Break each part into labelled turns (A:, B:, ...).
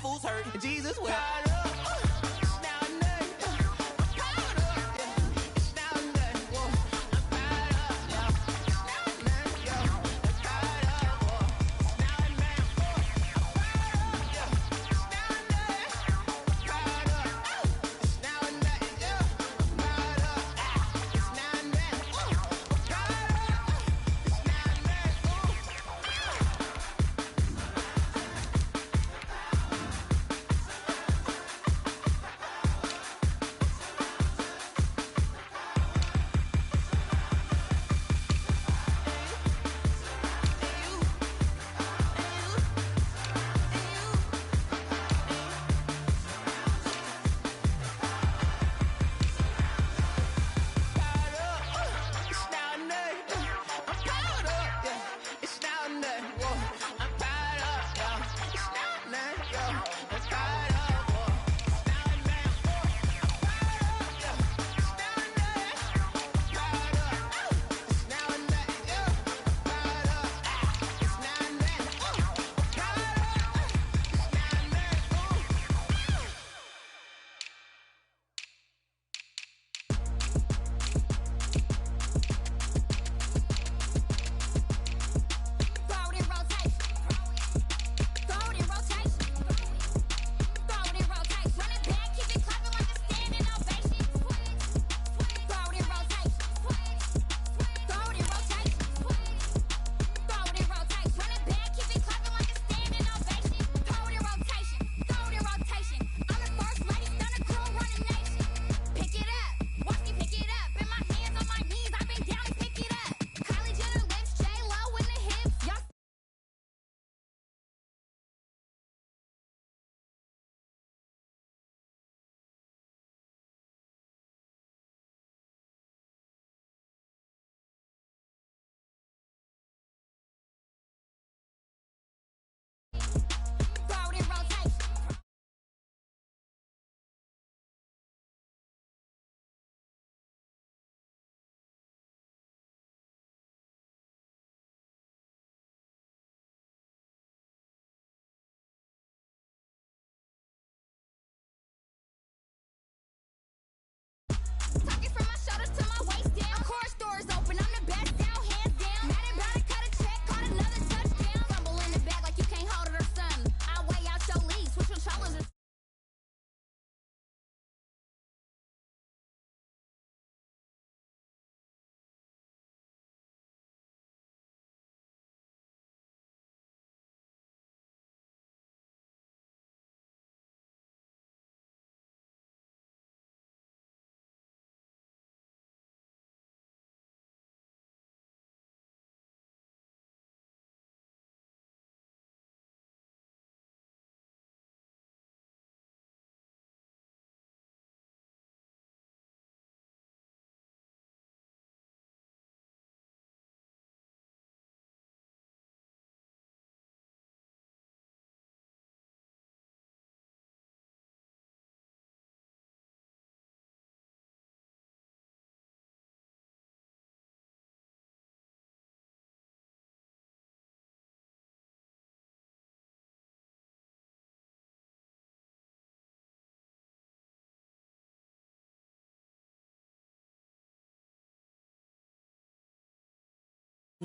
A: fools hurt, and Jesus will.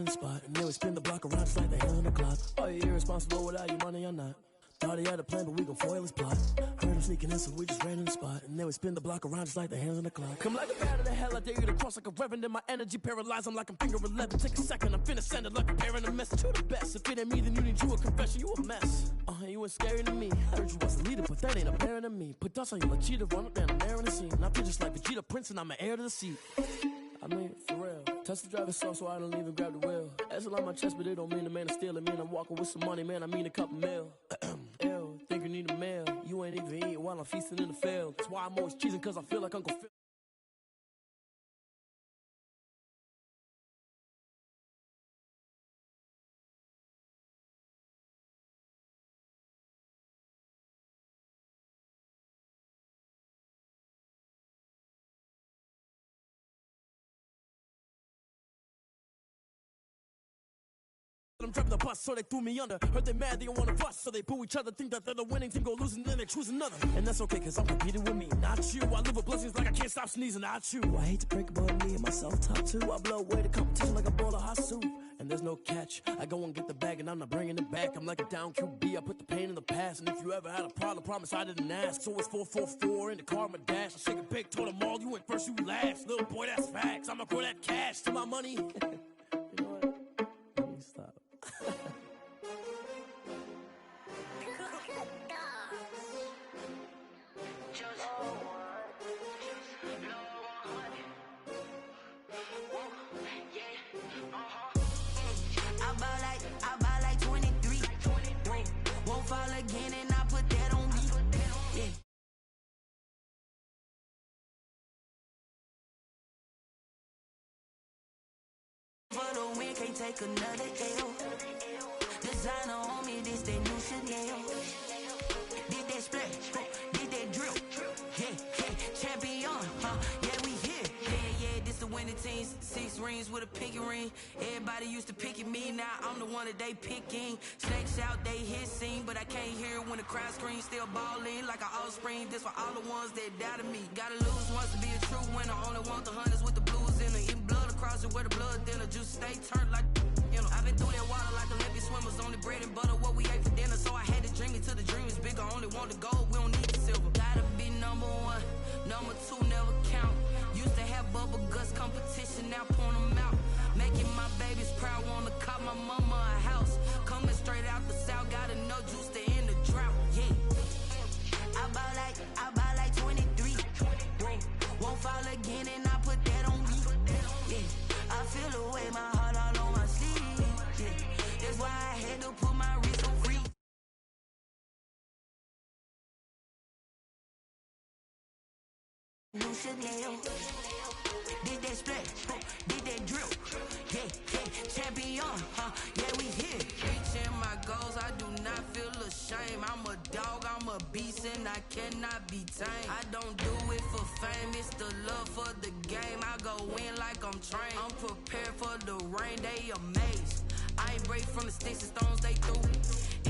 B: Spot and they would spin the block around just like the hands on the clock. Are you irresponsible without your money or not? Thought he had a plan, but we gon' foil his plot. Heard him sneaking in, so we just ran in the spot. And they would spin the block around just like the hands on the clock. Come like a bat of the hell, I dare you to cross like a reverend. In my energy paralyzed, I'm like I'm finger 11. Take a second, I'm finna send it like I'm bearing a message to the best. If it ain't me, then you need you a confession, you a mess. You ain't scary to me. Heard you was a leader, but that ain't apparent to me. Put dust on you like cheetah, run up down the air in the scene. And I feel just like Vegeta Prince, and I'm an heir to the seat. I mean, for real. Touch the driver's soft so I don't even grab the wheel. That's on my chest, but it don't mean the man is stealing. Man, I'm walking with some money, man, I mean a couple mil. Ew, think you need a meal. You ain't even eating while I'm feasting in the field. That's why I'm always cheesing, cause I feel like Uncle Phil. I'm driving the bus, so they threw me under. Heard they mad, they don't wanna fuss, so they boo each other. Think that they're the winning team, go losing, then they choose another. And that's okay, cause I'm competing with me, not you. I live with blessings like I can't stop sneezing, not you. I hate to break about me and myself, top two. I blow away the competition like a bowl of hot soup. And there's no catch, I go and get the bag and I'm not bringing it back. I'm like a down QB, I put the pain in the past. And if you ever had a problem, promise I didn't ask. So it's 444 in the car, my dash. I shake a big, told them all, you went first, you last. Little boy, that's facts, I'ma grow that cash to my money. You know what? Let me stop.
A: I buy like 23. Won't fall again and I put that on me. Yeah. For the win, can't take another L. Designer on me, this that new Chanel. Did that splash, did that drill. Yeah, champion, yeah, we here. Yeah, this the winning teams. 6 rings with a pinky ring. Everybody used to picking me, now I'm the one that they picking. Snakes out, they hit scene, but I can't hear when the crowd screams. Still balling like an offspring. This for all the ones that doubted me. Gotta lose once to be a true winner. Only want the hunters with the blues in it. Eating blood across it where the blood dinner. Juice stay turned like, you know. I've been through that water like Olympic swimmers. Only bread and butter, what we ate for dinner. So I had to dream it till the dream is bigger. Only want the gold, we don't need the silver. Gotta be number 1, number 2 never count. Used to have bubble guts competition, now point them out. Making my babies proud, wanna cop my mama a house. Coming straight out the south, got enough juice to end the drought. Yeah, I buy like 23. Won't fall again and I put that on me. Yeah, I feel the way, my heart all on my sleeve. Yeah, that's why I had to put my wrist on free. New Chanel. Did that splash, did that drill. Yeah, champion, yeah, we here. Reaching my goals, I do not feel ashamed. I'm a dog, I'm a beast, and I cannot be tamed. I don't do it for fame, it's the love for the game. I go in like I'm trained. I'm prepared for the rain, they amazed. I ain't break from the sticks and stones they threw.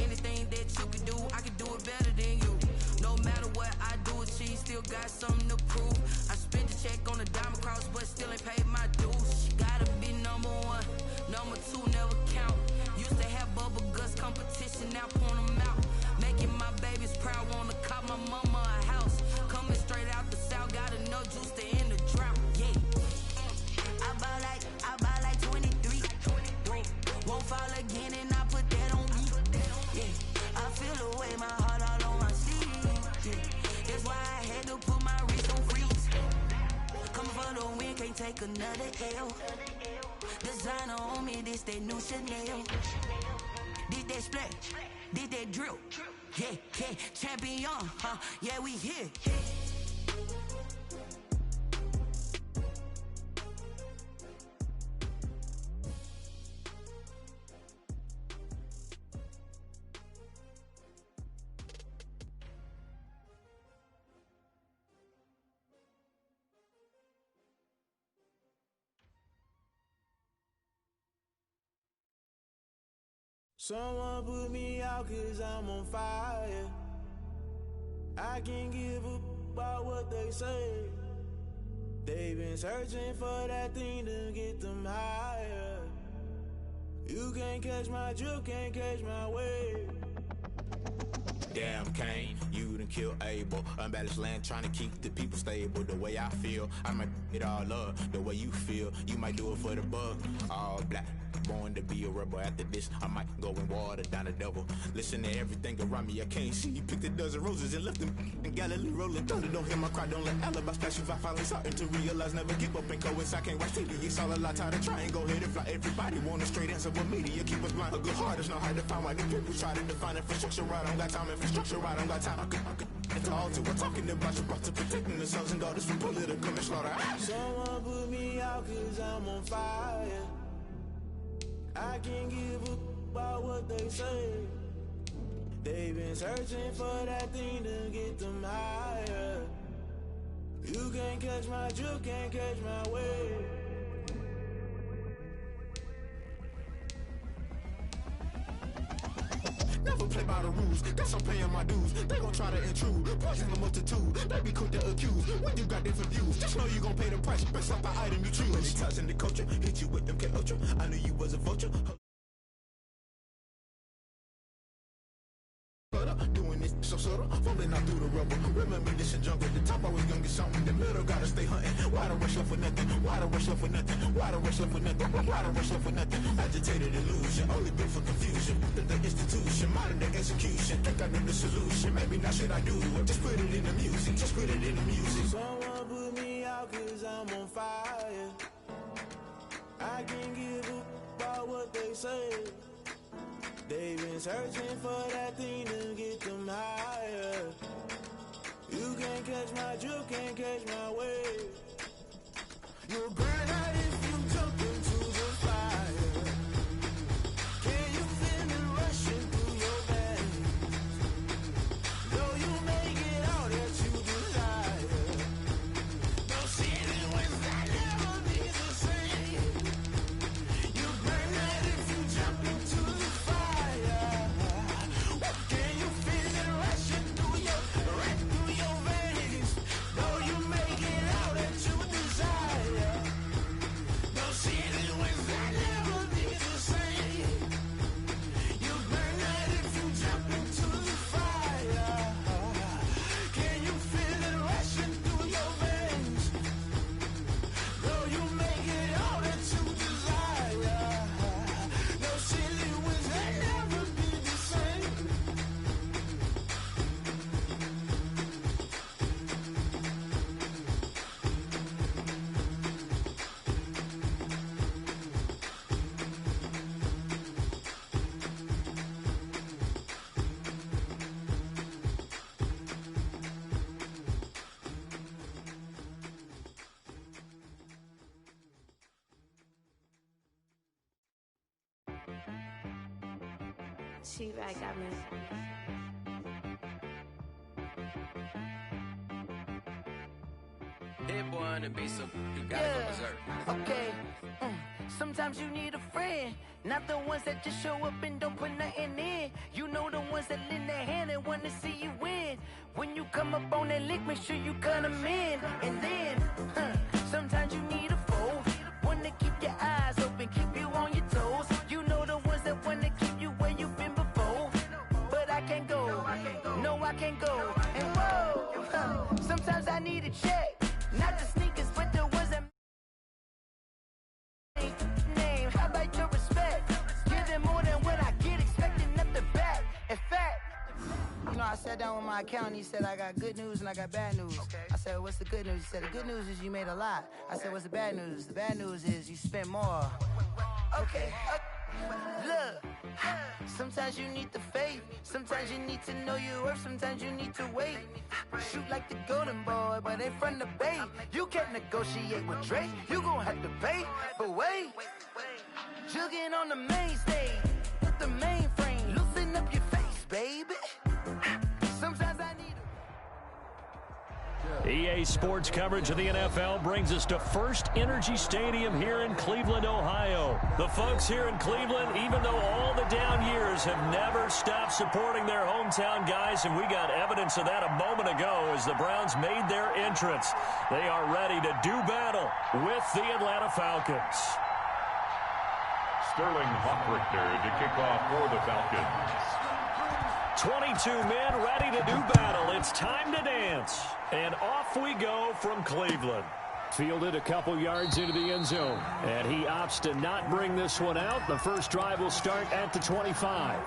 A: Anything that you can do, I can do it better than you. No matter what I do, achieve, still got something to prove. I spent the check on the diamond cross, but still ain't paid my dues. Gotta be number 1, number 2 never count. Used to have bubble guts competition, now point them out. Making my babies proud, wanna cop my mama a house. Coming straight out the south, got enough juice to end the drought. Yeah, I buy like 23. Won't fall again and I put that on me. Yeah, I feel the way, my heart all on my sleeve. Yeah, that's why I had to put my wrist on freeze. Come for the win, can't take another L. Designer on me, this that new Chanel. Did that splash, did that drill. Yeah, champion, yeah, we here.
C: Someone put me out cause I'm on fire. I can't give up about what they say. They've been searching for that thing to get them higher. You can't catch my drift, can't catch my wave.
D: Damn Kane, you done killed Abel. Unbalanced land, trying to keep the people stable. The way I feel, I might it all up. The way you feel, you might do it for the bug. All black, born to be a rebel. After this, I might go and water down the devil. Listen to everything around me, I can't see. Picked a dozen roses and left them in Galilee rolling thunder. Don't hear my cry, don't let alibis pass you. I finally starting to realize, never give up and coincide. Can't watch TV, it's all a lot. Time to try and go ahead and fly. Everybody want a straight answer, but media keep us blind. A good heart is not hard to find. Why the people try to define infrastructure right? I don't got time. Infrastructure right, I don't got time. I could talk to. We're talking about you, about to protecting the sons and daughters from political and slaughter.
C: Someone put me out cause I'm on fire. I can't give up about what they say. They've been searching for that thing to get them higher. You can't catch my drift, can't catch my wave.
D: never play by the rules. Guess I'm paying my dues. They gon' try to intrude. Poison the multitude. They be quick to accuse. When you got different views, just know you gon' pay the price based off the item you choose. When it's touching the culture, hit you with MK Ultra. I knew you was a vulture. Doing this so subtle, falling out through the rubble. Remember this in jungle. The top always gonna get something. The middle gotta stay hunting. Why the rush left for nothing? Why the rush left for nothing? Why the rush left for nothing? Why the rush left for nothing? Agitated illusion, only built for confusion. The institution, modern day execution. Think I know the solution. Maybe now should I do it? Just put it in the music. Just put it in the music.
C: Someone put me out 'cause I'm on fire. I can't give up about what they say. They've been searching for that thing to get them higher. You can't catch my drift, can't catch my wave. You'll burn out if you jump into the fire. Can you feel it rushing through your veins? Though you make it all that you desire. Those city winds that never be the same. You burn out if you jump into the fire. Can you feel it rushing through your veins? Though you make it all that you desire. Those city winds that never be the same. You burn out if you jump into the fire. Can you feel it rushing through your veins? Though you make it all that you desire. Those silly winds that never be the same.
E: She-Rag got me.
F: Hit boy to be some, you gotta go berserk.
G: Okay. Sometimes you need a friend, not the ones that just show up and don't put nothing in. You know the ones that lend their hand and want to see you win. When you come up on that lick, make sure you cut them in. And then, sometimes you need a foe, one to keep your eyes open, keep you on your toes. You know the ones that want to keep you where you've been before. But I can't go, no I can't go. And whoa, sometimes I need a check. Not the sneakers, but the ones that name. How about your respect? Give them more than what I get, expecting nothing back. In fact, you know, I sat down with my accountant. He said, I got good news and I got bad news. I said, what's the good news? He said, the good news is you made a lot. I said, what's the bad news? The bad news is you spent more. Okay. Look, sometimes you need the faith. Sometimes you need to know your worth. Sometimes you need to wait. Shoot like the golden boy, but ain't from the bay. You can't negotiate with Drake. You gon' have to pay. But wait, jugging on the main stage with the mainframe. Loosen up your face, baby. Sometimes I need
H: EA Sports coverage of the NFL brings us to First Energy Stadium here in Cleveland, Ohio. The folks here in Cleveland, even though all the down years, have never stopped supporting their hometown guys, and we got evidence of that a moment ago as the Browns made their entrance. They are ready to do battle with the Atlanta Falcons.
I: Sterling Hockrichter to kick off for the Falcons.
H: 22 men ready to do battle. It's time to dance. And off we go from Cleveland. Fielded a couple yards into the end zone. And he opts to not bring this one out. The first drive will start at the 25.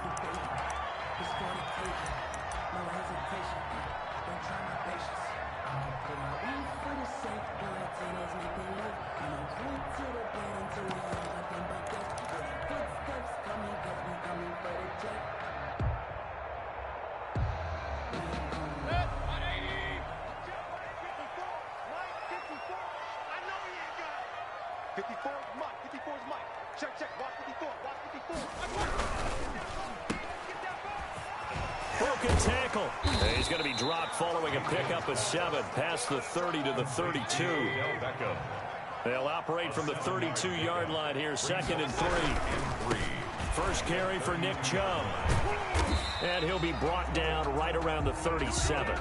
H: Broken tackle. He's going to be dropped following a pickup of 7 past the 30 to the 32. They'll operate from the 32-yard line here, 2nd and 3. First carry for Nick Chubb. And he'll be brought down right around the 37.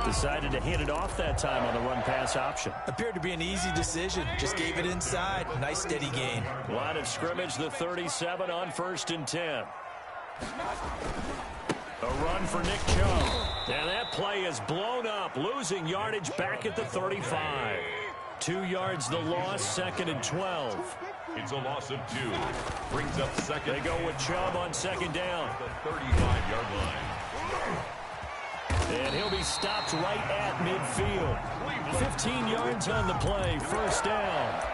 H: Decided to hand it off that time on the run-pass option.
J: Appeared to be an easy decision. Just gave it inside. Nice steady gain.
H: Line of scrimmage, the 37 on 1st and 10. A run for Nick Chubb. And that play is blown up, losing yardage back at the 35. 2 yards the loss, 2nd and 12.
I: It's a loss of 2. Brings up second.
H: They go with Chubb on 2nd down.
I: The 35-yard line.
H: And he'll be stopped right at midfield. 15 yards on the play, 1st down.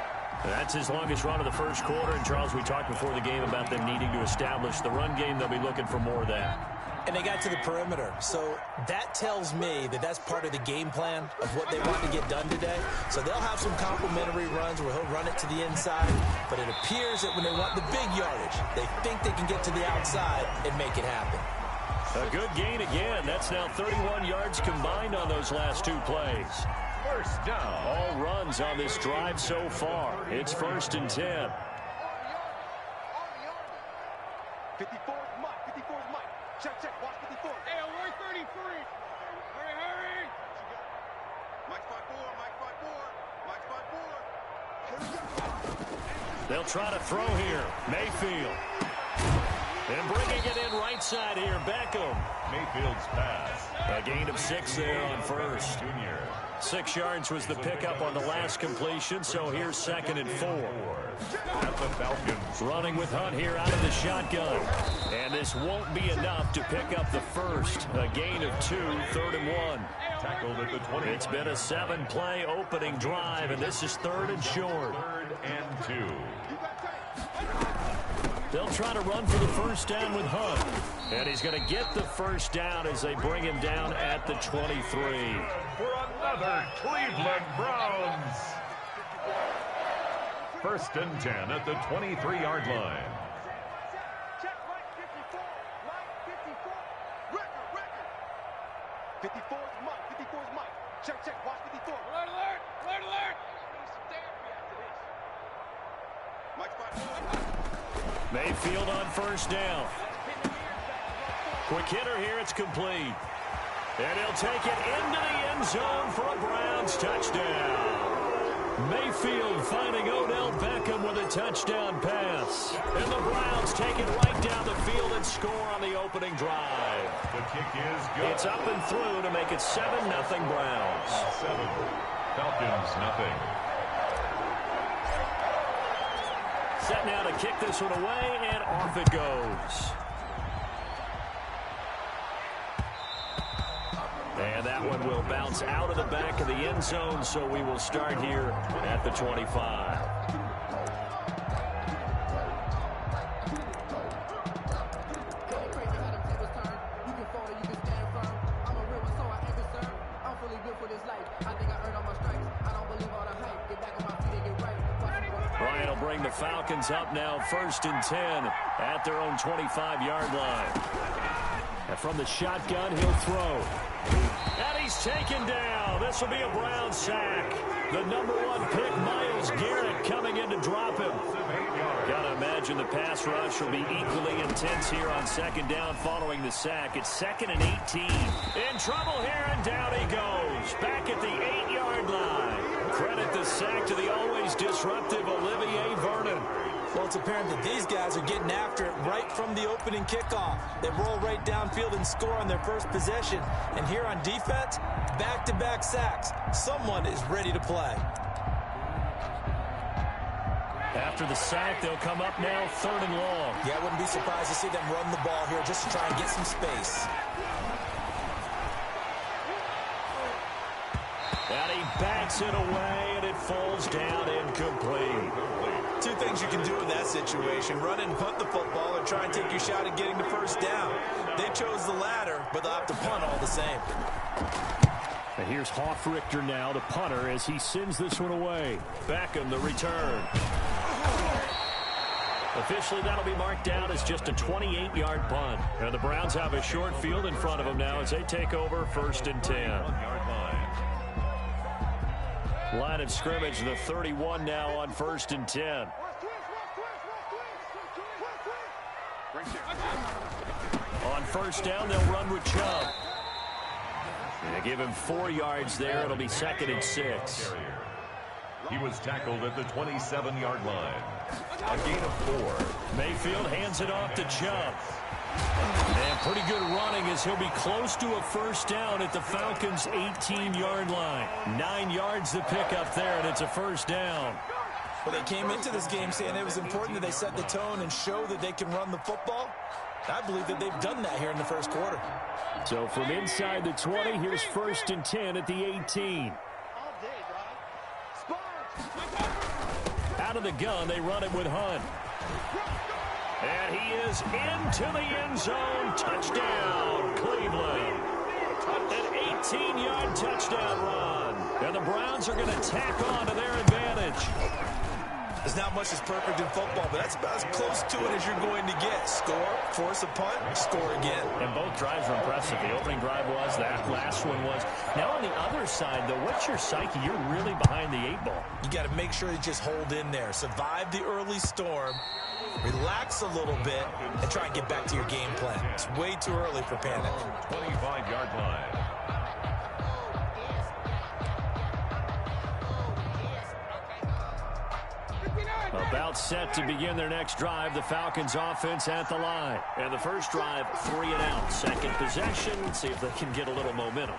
H: That's his longest run of the first quarter. And, Charles, we talked before the game about them needing to establish the run game. They'll be looking for more of that.
J: And they got to the perimeter. So that tells me that that's part of the game plan of what they want to get done today. So they'll have some complementary runs where he'll run it to the inside. But it appears that when they want the big yardage, they think they can get to the outside and make it happen.
H: A good gain again. That's now 31 yards combined on those last 2 plays.
I: First down.
H: All runs on this drive so far. It's 1st and 10.
K: 54's Mike. 54's Mike. Check. Watch 54. Hey, we're 33. Hurry. Mike spot 4.
H: They'll try to throw here. Mayfield. And bringing it in right side here, Beckham.
I: Mayfield's pass.
H: A gain of 6 there on 1st. 6 yards was the pickup on the last completion, so here's 2nd and 4.
I: At the Falcons.
H: Running with Hunt here out of the shotgun. And this won't be enough to pick up the first. A gain of 2, 3rd and 1.
I: Tackled at the 20.
H: It's been a 7-play opening drive, and this is 3rd and short.
I: 3rd and 2.
H: They'll try to run for the first down with Hunt. And he's going to get the first down as they bring him down at the 23.
I: For another Cleveland Browns. 1st and 10 at the 23-yard line.
K: Check, right 54. Right 54. Record. 54's Mike. Check. Watch 54. Alert. Mike spot 4.
H: Mayfield on first down. Quick hitter here, it's complete. And he'll take it into the end zone for a Browns touchdown. Mayfield finding Odell Beckham with a touchdown pass. And the Browns take it right down the field and score on the opening drive.
I: The kick is good.
H: It's up and through to make it 7-0 Browns.
I: 7. Falcons, nothing.
H: Set now to kick this one away, and off it goes. And that one will bounce out of the back of the end zone, so we will start here at the 25. Ryan will bring the Falcons up now 1st and 10 at their own 25-yard line. And from the shotgun, he'll throw. And he's taken down. This will be a Brown sack. The #1 pick, Myles Garrett, coming in to drop him. Got to imagine the pass rush will be equally intense here on 2nd down following the sack. It's 2nd and 18. In trouble here, and down he goes. Back at the 8-yard line. Credit the sack to the always disruptive Olivier Vernon.
J: Well, it's apparent that these guys are getting after it right from the opening kickoff. They roll right downfield and score on their first possession. And here on defense, back-to-back sacks. Someone is ready to play.
H: After the sack, they'll come up now 3rd and long.
J: Yeah, I wouldn't be surprised to see them run the ball here just to try and get some space.
H: And he backs it away, and it falls down incomplete.
J: 2 things you can do in that situation: run and punt the football, or try and take your shot at getting the first down. They chose the latter, but they'll have to punt all the same.
H: And here's Hoffrichter now, the punter, as he sends this one away. Beckham, the return. Officially, that'll be marked down as just a 28-yard punt. And the Browns have a short field in front of them now as they take over 1st and 10. Line of scrimmage, the 31 now on 1st and 10. On first down, they'll run with Chubb. They give him 4 yards there. It'll be 2nd and 6.
I: He was tackled at the 27-yard line. A gain of 4.
H: Mayfield hands it off to Chubb. And pretty good running as he'll be close to a first down at the Falcons' 18-yard line. 9 yards to pick up there, and it's a first down.
J: Well, they came into this game saying it was important that they set the tone and show that they can run the football. I believe that they've done that here in the first quarter.
H: So from inside the 20, here's 1st and 10 at the 18. Out of the gun, they run it with Hunt. And he is into the end zone. Touchdown, Cleveland. An 18-yard touchdown run. And the Browns are going to tack on to their advantage.
J: There's not much that's perfect in football, but that's about as close to it as you're going to get. Score, force a punt, score again.
H: And both drives were impressive. The opening drive was, that last one was. Now on the other side, though, what's your psyche? You're really behind the 8 ball.
J: You got to make sure you just hold in there. Survive the early storm, relax a little bit, and try and get back to your game plan. It's way too early for panic.
I: 25-yard line.
H: About set to begin their next drive. The Falcons offense at the line. And the first drive, 3 and out. Second possession, see if they can get a little momentum.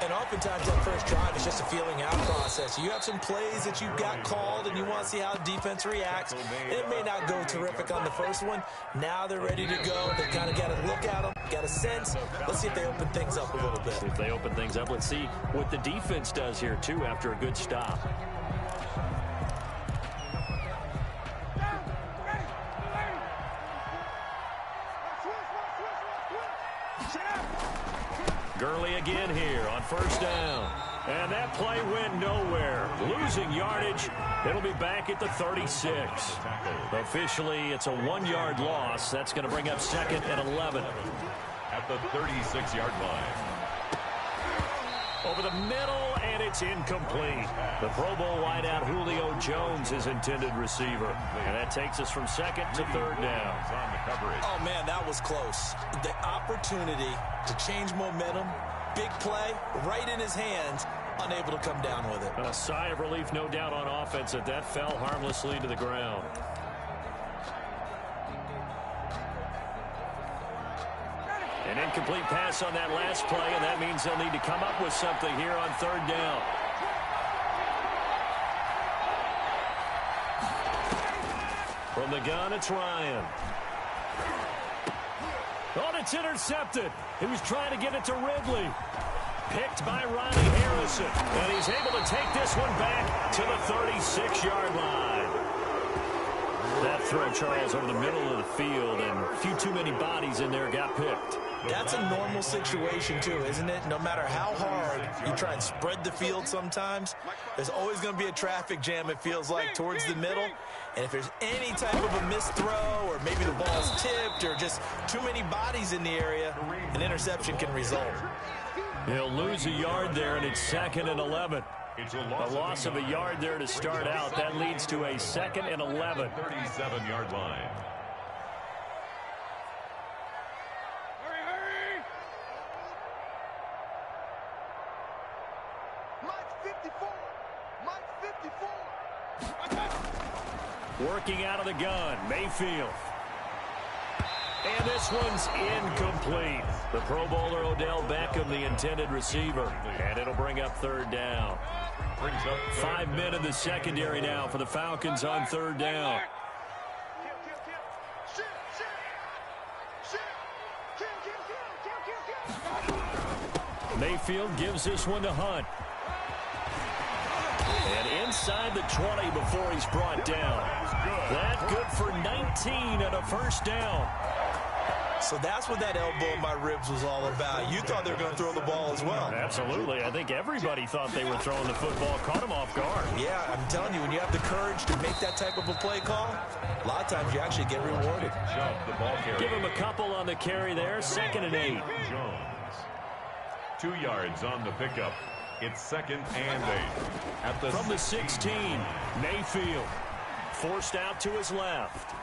J: And oftentimes that first drive is just a feeling out process. You have some plays that you've got called and you want to see how defense reacts. It may not go terrific on the first one. Now they're ready to go. They kind of got to look at them, got a sense. Let's see if they open things up a little bit.
H: If they open things up, let's see what the defense does here too after a good stop. Gurley again here on first down. And that play went nowhere. Losing yardage. It'll be back at the 36. Officially, it's a 1-yard loss. That's going to bring up 2nd and 11.
I: At the 36-yard line.
H: Over the middle, and it's incomplete. The Pro Bowl wideout Julio Jones is intended receiver. And that takes us from 2nd to 3rd down.
J: Oh, man, that was close. The opportunity to change momentum, big play, right in his hands, unable to come down with it.
H: And a sigh of relief, no doubt, on offense that fell harmlessly to the ground. An incomplete pass on that last play, and that means they'll need to come up with something here on 3rd down. From the gun, it's Ryan. Oh, and it's intercepted. He was trying to get it to Ridley. Picked by Ronnie Harrison. And he's able to take this one back to the 36-yard line. That throw, Charles, over the middle of the field, and a few too many bodies in there got picked.
J: That's a normal situation, too, isn't it? No matter how hard you try and spread the field sometimes, there's always going to be a traffic jam, it feels like, towards the middle. And if there's any type of a missed throw or maybe the ball's tipped or just too many bodies in the area, an interception can result.
H: He'll lose a yard there, and it's 2nd and 11. A loss of a yard there to start out. That leads to a 2nd and 11.
I: 37-yard line.
H: Working out of the gun, Mayfield. And this one's incomplete. The Pro Bowler Odell Beckham, the intended receiver. And it'll bring up 3rd down. 5 men in the secondary now for the Falcons on 3rd down. Mayfield gives this one to Hunt. And inside the 20 before he's brought down. That good for 19 and a first down.
J: So that's what that elbow in my ribs was all about. You thought they were going to throw the ball as well.
H: Absolutely. I think everybody thought they were throwing the football. Caught him off guard.
J: Yeah, I'm telling you, when you have the courage to make that type of a play call, a lot of times you actually get rewarded.
H: Give him a couple on the carry there. 2nd and 8.
I: Jones. 2 yards on the pickup. It's 2nd and 8.
H: From the 16, Mayfield. Forced out to his left.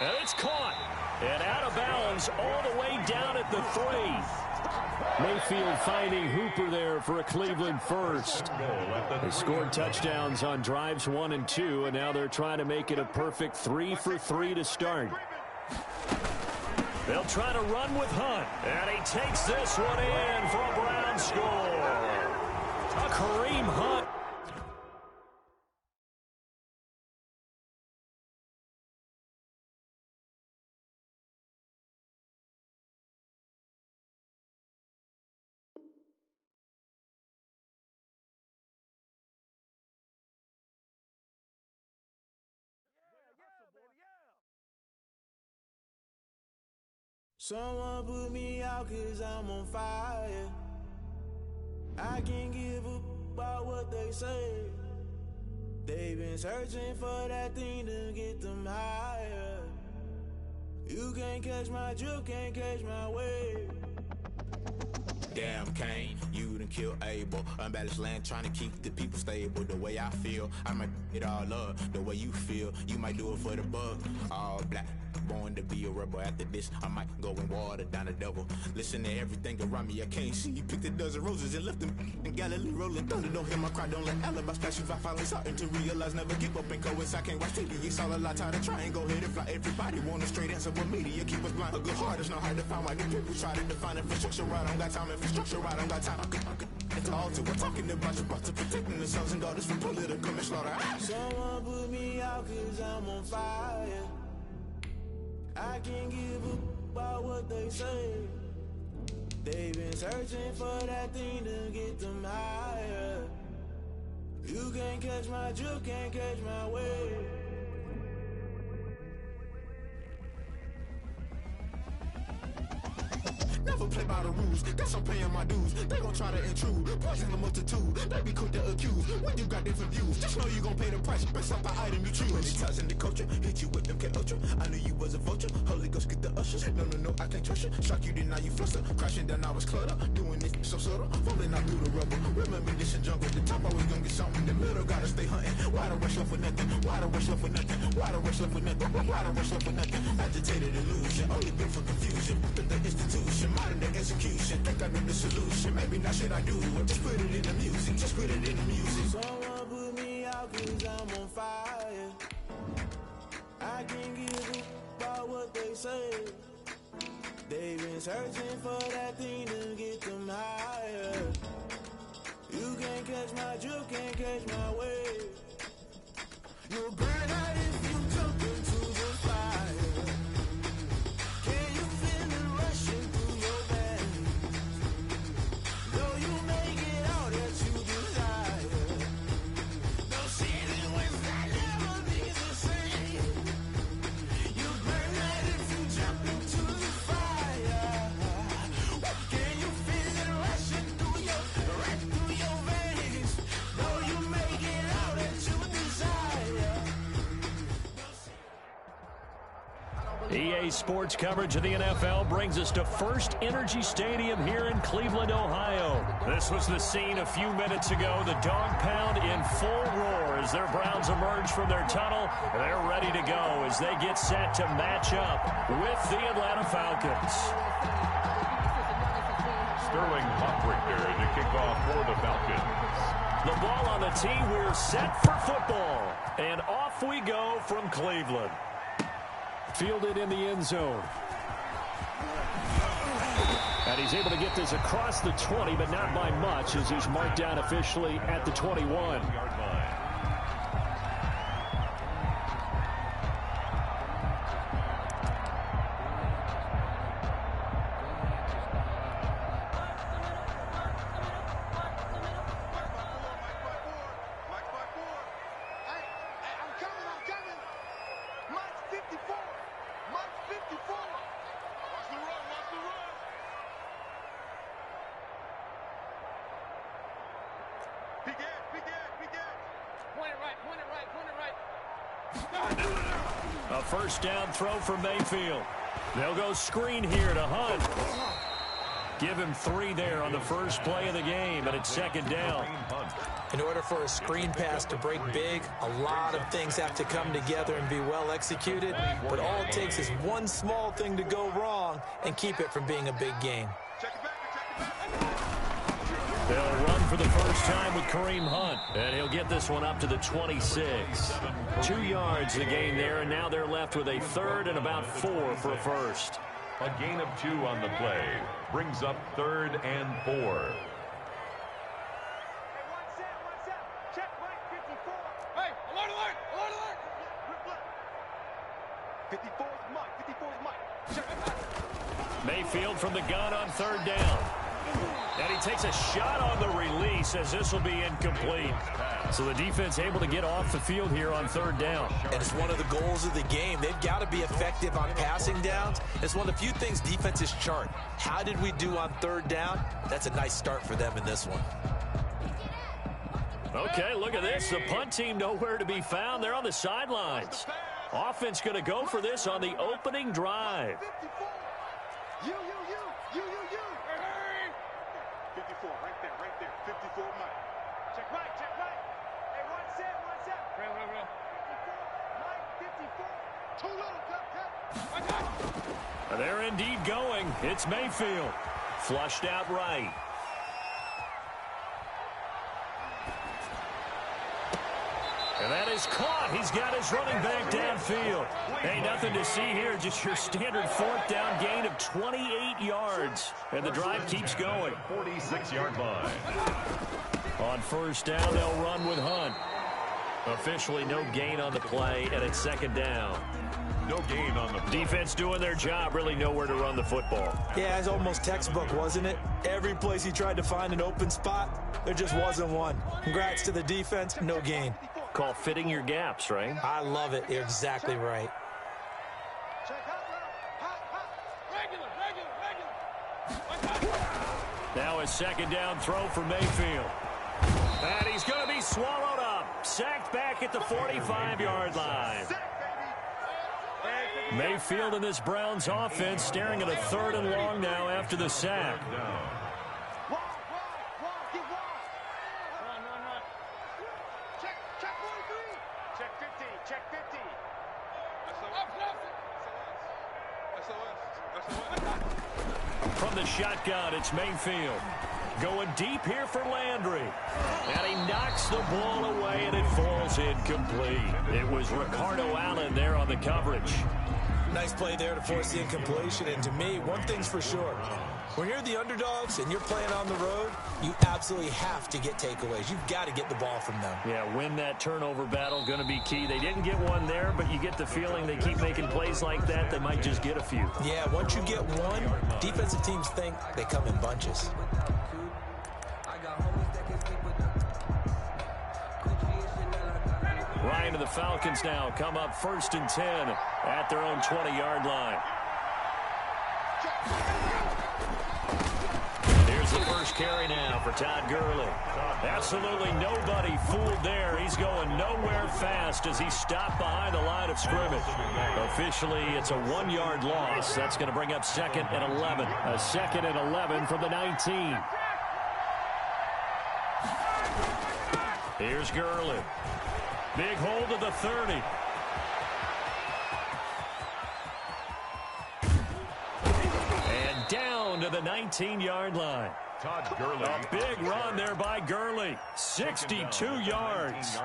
H: And it's caught. And out of bounds all the way down at the 3. Mayfield finding Hooper there for a Cleveland first. They scored touchdowns on drives 1 and 2, and now they're trying to make it a perfect 3 for 3 to start. They'll try to run with Hunt. And he takes this one in for a Brown score. A Kareem Hunt.
C: Someone put me out 'cause I'm on fire. I can't give up about what they say. They've been searching for that thing to get them higher. You can't catch my drift, can't catch my wave.
D: Damn, Kane, you done killed Abel. Unbalanced land, trying to keep the people stable. The way I feel, I might it all up. The way you feel, you might do it for the buck. All black, born to be a rebel. After this, I might go and water down the devil. Listen to everything around me, I can't see. You picked a dozen roses and left them in Galilee rolling thunder. Don't hear my cry, don't let alibis pass you. I finally starting to realize, never give up and coincide. Can't watch TV, it's all a lot. Tired of trying, go ahead and fly. Everybody want a straight answer, but media keep us blind. A good heart is not hard to find. Why the people try to define infrastructure right? I don't got time, infrastructure right? I don't got time. It's all to we're talking about your brother, protecting the sons and daughters from political manslaughter.
C: Someone put me out 'cause I'm on fire. I can't give up about what they say. They've been searching for that thing to get them higher. You can't catch my drift, can't catch my wave.
D: Never play by the rules, guess I'm paying my dues. They gon' try to intrude, poison the multitude. They be quick to accuse, when you got different views. Just know you gon' pay the price, based off the item you choose. Many ties in the culture, hit you with them K-Ultra. I knew you was a vulture, Holy Ghost get the ushers. No, I can't trust you. Shock you, then now you fluster. Crashing down, I was clutter. Doing this so subtle, falling out through the rubble. Remember this in jungle, the top always gonna get something. In the middle, gotta stay hunting. Why the rush left for nothing? Why the rush left for nothing? Why the rush left for nothing? Why the rush left for nothing? Agitated illusion, only built for confusion. But the institution, modern day execution. Think I know the solution. Maybe not shit I do. Just put it in the music. Just put it in the music.
C: Someone put me out 'cause I'm on fire. I can't give up about what they say. They've been searching for that thing to get them higher. You can't catch my drift, can't catch my wave. You'll burn out if you jump into the fire. Can you feel it rushing through your veins? Though you make it all that you desire. No ceiling when that never be the same. You burn out if you jump into the fire. Can you feel it rushing through your veins? Though you make it all that you desire.
H: EA Sports coverage of the NFL brings us to First Energy Stadium here in Cleveland, Ohio. This was the scene a few minutes ago. The dog pound in full roar as their Browns emerge from their tunnel. They're ready to go as they get set to match up with the Atlanta Falcons.
I: Sterling Hoffrichter to kick off for the Falcons.
H: The ball on the tee. We're set for football. And off we go from Cleveland. Fielded in the end zone. And he's able to get this across the 20, but not by much as he's marked down officially at the 21. A first down throw for Mayfield. They'll go screen here to Hunt. Give him 3 there on the first play of the game, and it's second down.
J: In order for a screen pass to break big, a lot of things have to come together and be well executed, but all it takes is one small thing to go wrong and keep it from being a big gain.
H: They'll run for the first time with Kareem Hunt, and he'll get this one up to the 26. 2 yards the gain there, and now they're left with a third and about 4 for a first.
I: A gain of 2 on the play brings up 3rd and 4.
K: 54's Mike.
H: Mayfield from the gun on 3rd down. And he takes a shot on the release as this will be incomplete. So the defense able to get off the field here on 3rd down.
J: And it's one of the goals of the game. They've got to be effective on passing downs. It's one of the few things defenses chart. How did we do on 3rd down? That's a nice start for them in this one.
H: Okay, look at this. The punt team nowhere to be found. They're on the sidelines. Offense going to go for this on the opening drive.
K: 54, right there. 54, Mike. Check right. Hey, one set. Real. 54, Mike, 54. Too little, cut.
H: They're indeed going. It's Mayfield. Flushed out right. And that is caught. He's got his running back downfield. Hey, nothing to see here. Just your standard 4th down gain of 28 yards. And the drive keeps going.
I: 46-yard line.
H: On 1st down, they'll run with Hunt. Officially no gain on the play, and it's 2nd down.
I: No gain on the play.
H: Defense doing their job, really nowhere to run the football.
J: Yeah, it's almost textbook, wasn't it? Every place he tried to find an open spot, there just wasn't one. Congrats to the defense, no gain.
H: Call fitting your gaps, right?
J: I love it. You're exactly right.
H: Now a 2nd down throw for Mayfield. And he's going to be swallowed up. Sacked back at the 45-yard line. Mayfield and this Browns offense staring at a 3rd and long now after the sack. From the shotgun, it's Mayfield. Going deep here for Landry. And he knocks the ball away, and it falls incomplete. It was Ricardo Allen there on the coverage.
J: Nice play there to force the incompletion. And to me, one thing's for sure. When you're the underdogs and you're playing on the road, you absolutely have to get takeaways. You've got to get the ball from them.
H: Yeah, win that turnover battle, going to be key. They didn't get one there, but you get the feeling they keep making plays like that, they might just get a few.
J: Yeah, once you get one, defensive teams think they come in bunches.
H: Ryan and the Falcons now come up 1st and 10 at their own 20-yard line. Here's the first carry now for Todd Gurley. Absolutely nobody fooled there. He's going nowhere fast as he stopped behind the line of scrimmage. Officially, it's a 1-yard loss. That's going to bring up 2nd and 11. A 2nd and 11 from the 19. Here's Gurley. Big hold of the 30. And down to the 19-yard line.
I: Todd Gurley.
H: A big run there by Gurley. 62 yards.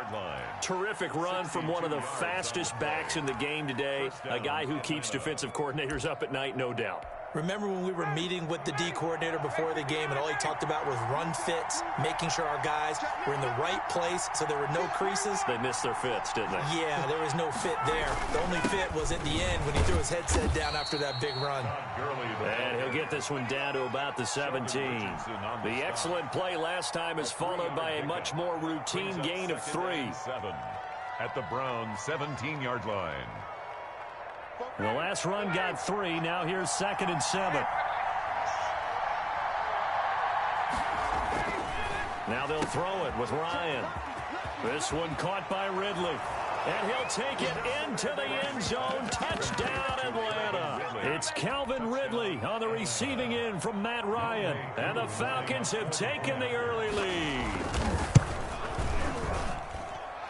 H: Terrific run from one of the fastest backs in the game today. A guy who keeps defensive coordinators up at night, no doubt.
J: Remember when we were meeting with the D coordinator before the game and all he talked about was run fits, making sure our guys were in the right place so there were no creases?
H: They missed their fits, didn't they?
J: Yeah, there was no fit there. The only fit was at the end when he threw his headset down after that big run.
H: And he'll get this one down to about the 17. The excellent play last time is followed by a much more routine gain of 3.
I: At the Browns' 17-yard line.
H: The last run got 3. Now here's 2nd and 7. Now they'll throw it with Ryan. This one caught by Ridley. And he'll take it into the end zone. Touchdown, Atlanta. It's Calvin Ridley on the receiving end from Matt Ryan. And the Falcons have taken the early lead.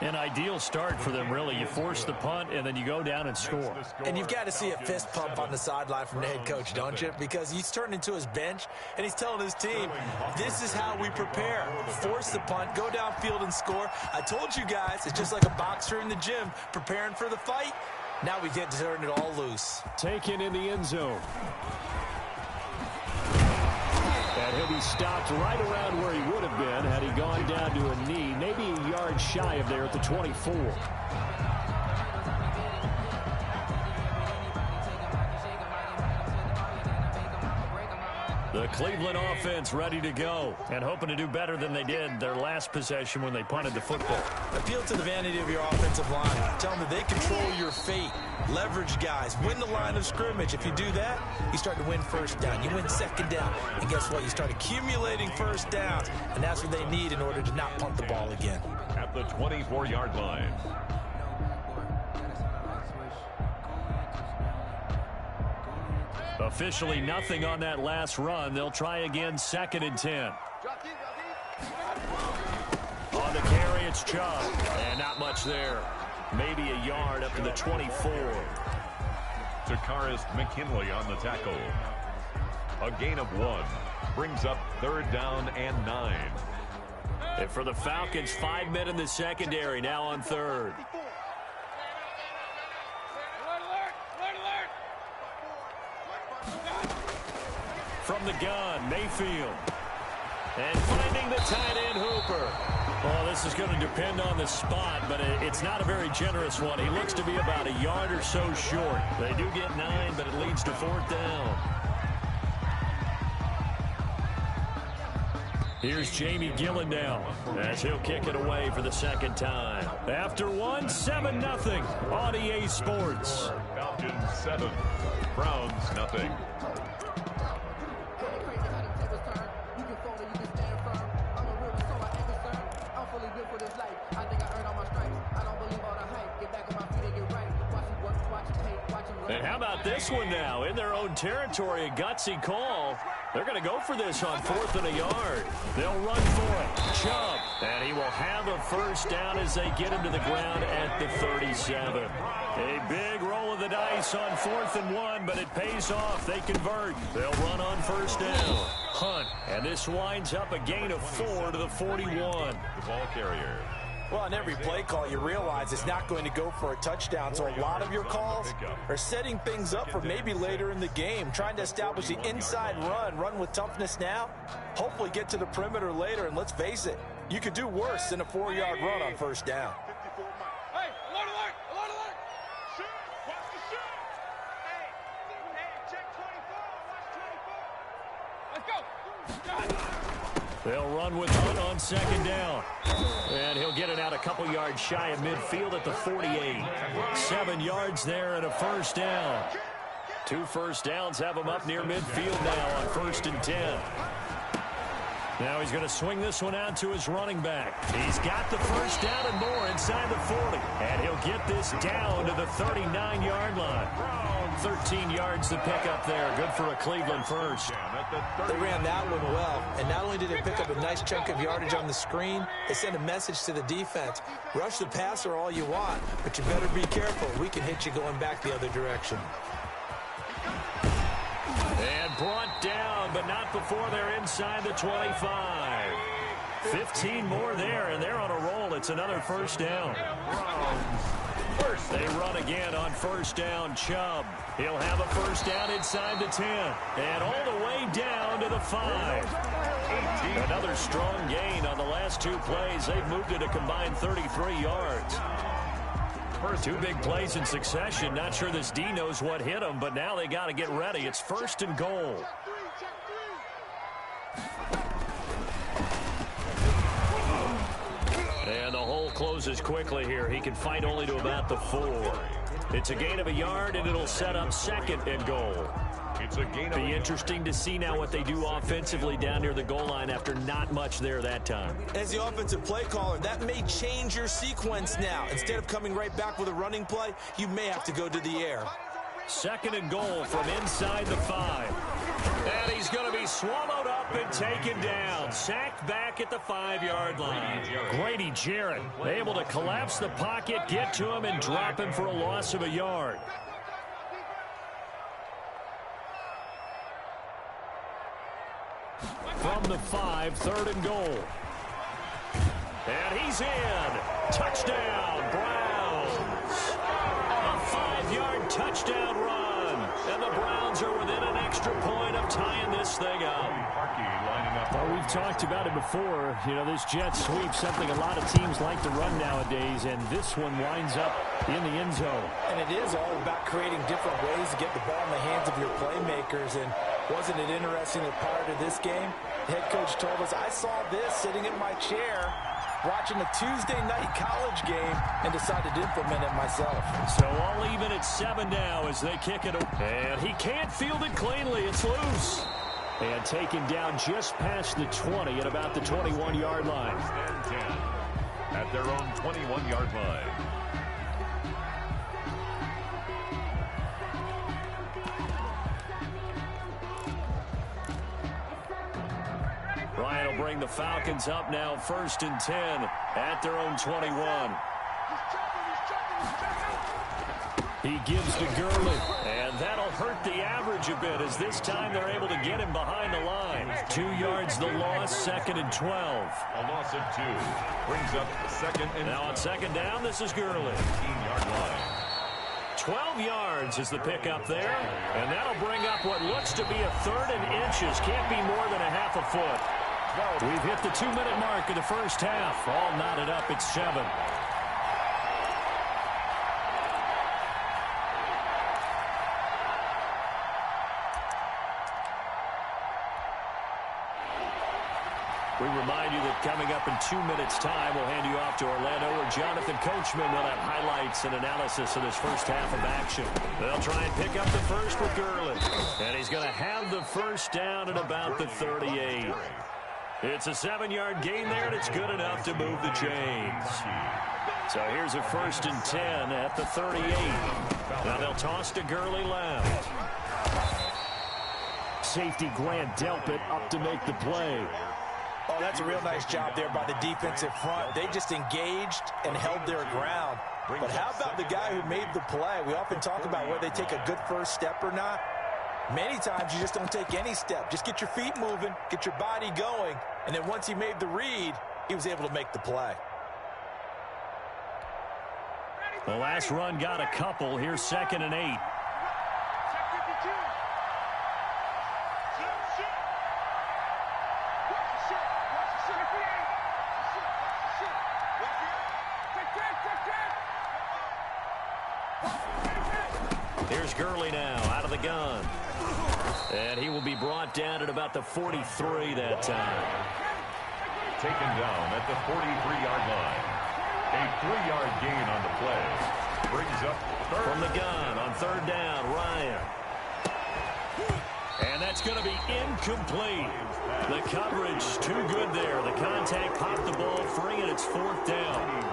H: An ideal start for them, really. You force the punt, and then you go down and score.
J: And you've got to see a fist pump on the sideline from the head coach, don't you? Because he's turned into his bench, and he's telling his team, this is how we prepare. Force the punt, go downfield and score. I told you guys, it's just like a boxer in the gym preparing for the fight. Now we get to turn it all loose.
H: Taken in the end zone. And he'll be stopped right around where he would have been had he gone down to a knee, maybe a yard shy of there at the 24. The Cleveland offense ready to go and hoping to do better than they did their last possession when they punted the football.
J: Appeal to the vanity of your offensive line. Tell them that they control your fate. Leverage guys. Win the line of scrimmage. If you do that, you start to win first down. You win second down. And guess what? You start accumulating first downs. And that's what they need in order to not punt the ball again.
I: At the 24-yard line.
H: Officially nothing on that last run. They'll try again, 2nd and 10. On the carry, it's Chubb. And not much there. Maybe a yard up to the 24.
I: Takaris McKinley on the tackle. A gain of 1. Brings up 3rd down and 9.
H: And for the Falcons, 5 men in the secondary, now on 3rd. From the gun, Mayfield. And finding the tight end, Hooper. Well, this is going to depend on the spot, but it's not a very generous one. He looks to be about a yard or so short. They do get 9, but it leads to 4th down. Here's Jamie Gillen now as he'll kick it away for the 2nd time. After 1, 7-0 on EA Sports.
I: Falcons 7, Browns 0.
H: And how about this one now? In their own territory, a gutsy call. They're going to go for this on 4th and a yard. They'll run for it. Chubb. And he will have a first down as they get him to the ground at the 37. A big roll of the dice on 4th and 1, but it pays off. They convert. They'll run on 1st down. Hunt. And this winds up a gain of 4 to the 41.
I: The ball carrier.
J: Well, on every play call, you realize it's not going to go for a touchdown. So a lot of your calls are setting things up for maybe later in the game, trying to establish the inside run with toughness now, hopefully get to the perimeter later. And let's face it, you could do worse than a 4-yard run on 1st down.
K: Hey, alert, alert, alert, alert. Shoot, watch the shoot. Hey, check 24, watch 24. Let's go.
H: They'll run with Hunt on 2nd down. And he'll get it out a couple yards shy of midfield at the 48. 7 yards there and a first down. 2 first downs have him up near midfield now on 1st and 10. Now he's going to swing this one out to his running back. He's got the first down and more inside the 40. And he'll get this down to the 39-yard line. 13 yards to pick up there. Good for a Cleveland first.
J: They ran that one well, and not only did they pick up a nice chunk of yardage on the screen, they sent a message to the defense. Rush the passer all you want, but you better be careful. We can hit you going back the other direction.
H: And brought down, but not before they're inside the 25. 15 more there, and they're on a roll. It's another first down. They run again on 1st down. Chubb. He'll have a first down inside the 10. And all the way down to the 5. Another strong gain on the last 2 plays. They've moved it a combined 33 yards. 2 big plays in succession. Not sure this D knows what hit him, but now they got to get ready. It's 1st and goal. And the hole closes quickly here. He can fight only to about the 4. It's a gain of a yard, and it'll set up 2nd and goal.
I: It's a gain of
H: Be interesting to see now what they do offensively down near the goal line after not much there that time.
J: As the offensive play caller, that may change your sequence now. Instead of coming right back with a running play, you may have to go to the air.
H: Second and goal from inside the 5. And he's going to be swallowed up and taken down. Sacked back at the 5-yard line. Grady Jarrett able to collapse the pocket, get to him, and drop him for a loss of a yard. From the 5, third and goal. And he's in. Touchdown, Browns. A 5-yard touchdown run. And the Browns are within an extra point of tying this thing up.
B: Well, we've talked about it before. You know, this jet sweep, something a lot of teams like to run nowadays, and this one winds up in the end zone.
J: And it is all about creating different ways to get the ball in the hands of your playmakers. And wasn't it interesting that prior to this game, the head coach told us, I saw this sitting in my chair watching a Tuesday night college game and decided to implement it myself.
H: So all even at 7 now as they kick it. And he can't field it cleanly. It's loose. And taken down just past the 20 at about the 21-yard line.
I: And 10 at their own 21-yard line.
H: Ryan will bring the Falcons up now, 1st and 10 at their own 21. He gives to Gurley, and that'll hurt the average a bit as this time they're able to get him behind the line. 2 yards the loss, 2nd and 12.
I: A loss of 2 brings up 2nd and
H: now on 2nd down, this is Gurley.
I: 18-yard line.
H: 12 yards is the pickup there, and that'll bring up what looks to be a 3rd and inches. Can't be more than a half a foot. We've hit the 2-minute mark of the first half. All knotted up at 7. We remind you that coming up in 2 minutes' time, we'll hand you off to Orlando, where Jonathan Coachman will have highlights and analysis of this first half of action. They'll try and pick up the first with Gurley. And he's going to have the first down at about the 38. It's a 7-yard gain there, and it's good enough to move the chains. So here's a 1st and 10 at the 38. Now they'll toss to Gurley left.
B: Safety Grant Delpit up to make the play.
J: Oh, that's a real nice job there by the defensive front. They just engaged and held their ground. But how about the guy who made the play? We often talk about whether they take a good first step or not. Many times you just don't take any step. Just get your feet moving, get your body going, and then once he made the read, he was able to make the play.
H: The last run got a couple. Here's 2nd and 8. Here's Gurley now out of the gun. And he will be brought down at about the 43 that time.
I: Taken down at the 43-yard line. A 3-yard gain on the play. Brings up 3rd.
H: From the gun on 3rd down, Ryan. And that's going to be incomplete. The coverage too good there. The contact popped the ball free, and it's 4th down.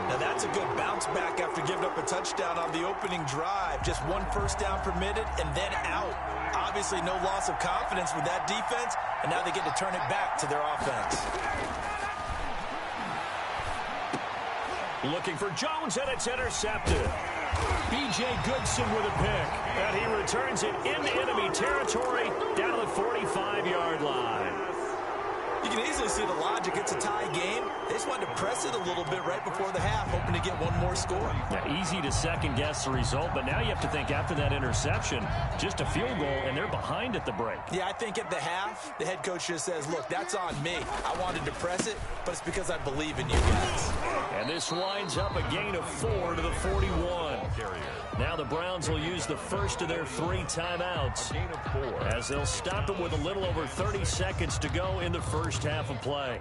J: Now that's a good bounce back after giving up a touchdown on the opening drive. Just 1 first down permitted and then out. Obviously no loss of confidence with that defense, and now they get to turn it back to their offense.
H: Looking for Jones, and it's intercepted. B.J. Goodson with a pick, and he returns it into enemy territory down to the 45-yard line.
J: You can easily see the logic. It's a tie game. They just wanted to press it a little bit right before the half, hoping to get one more score.
H: Yeah, easy to second-guess the result, but now you have to think after that interception, just a field goal, and they're behind at the break.
J: Yeah, I think at the half, the head coach just says, look, that's on me. I wanted to press it, but it's because I believe in you guys.
H: And this winds up a gain of 4 to the 41. Now the Browns will use the first of their 3 timeouts as they'll stop it with a little over 30 seconds to go in the first half of play.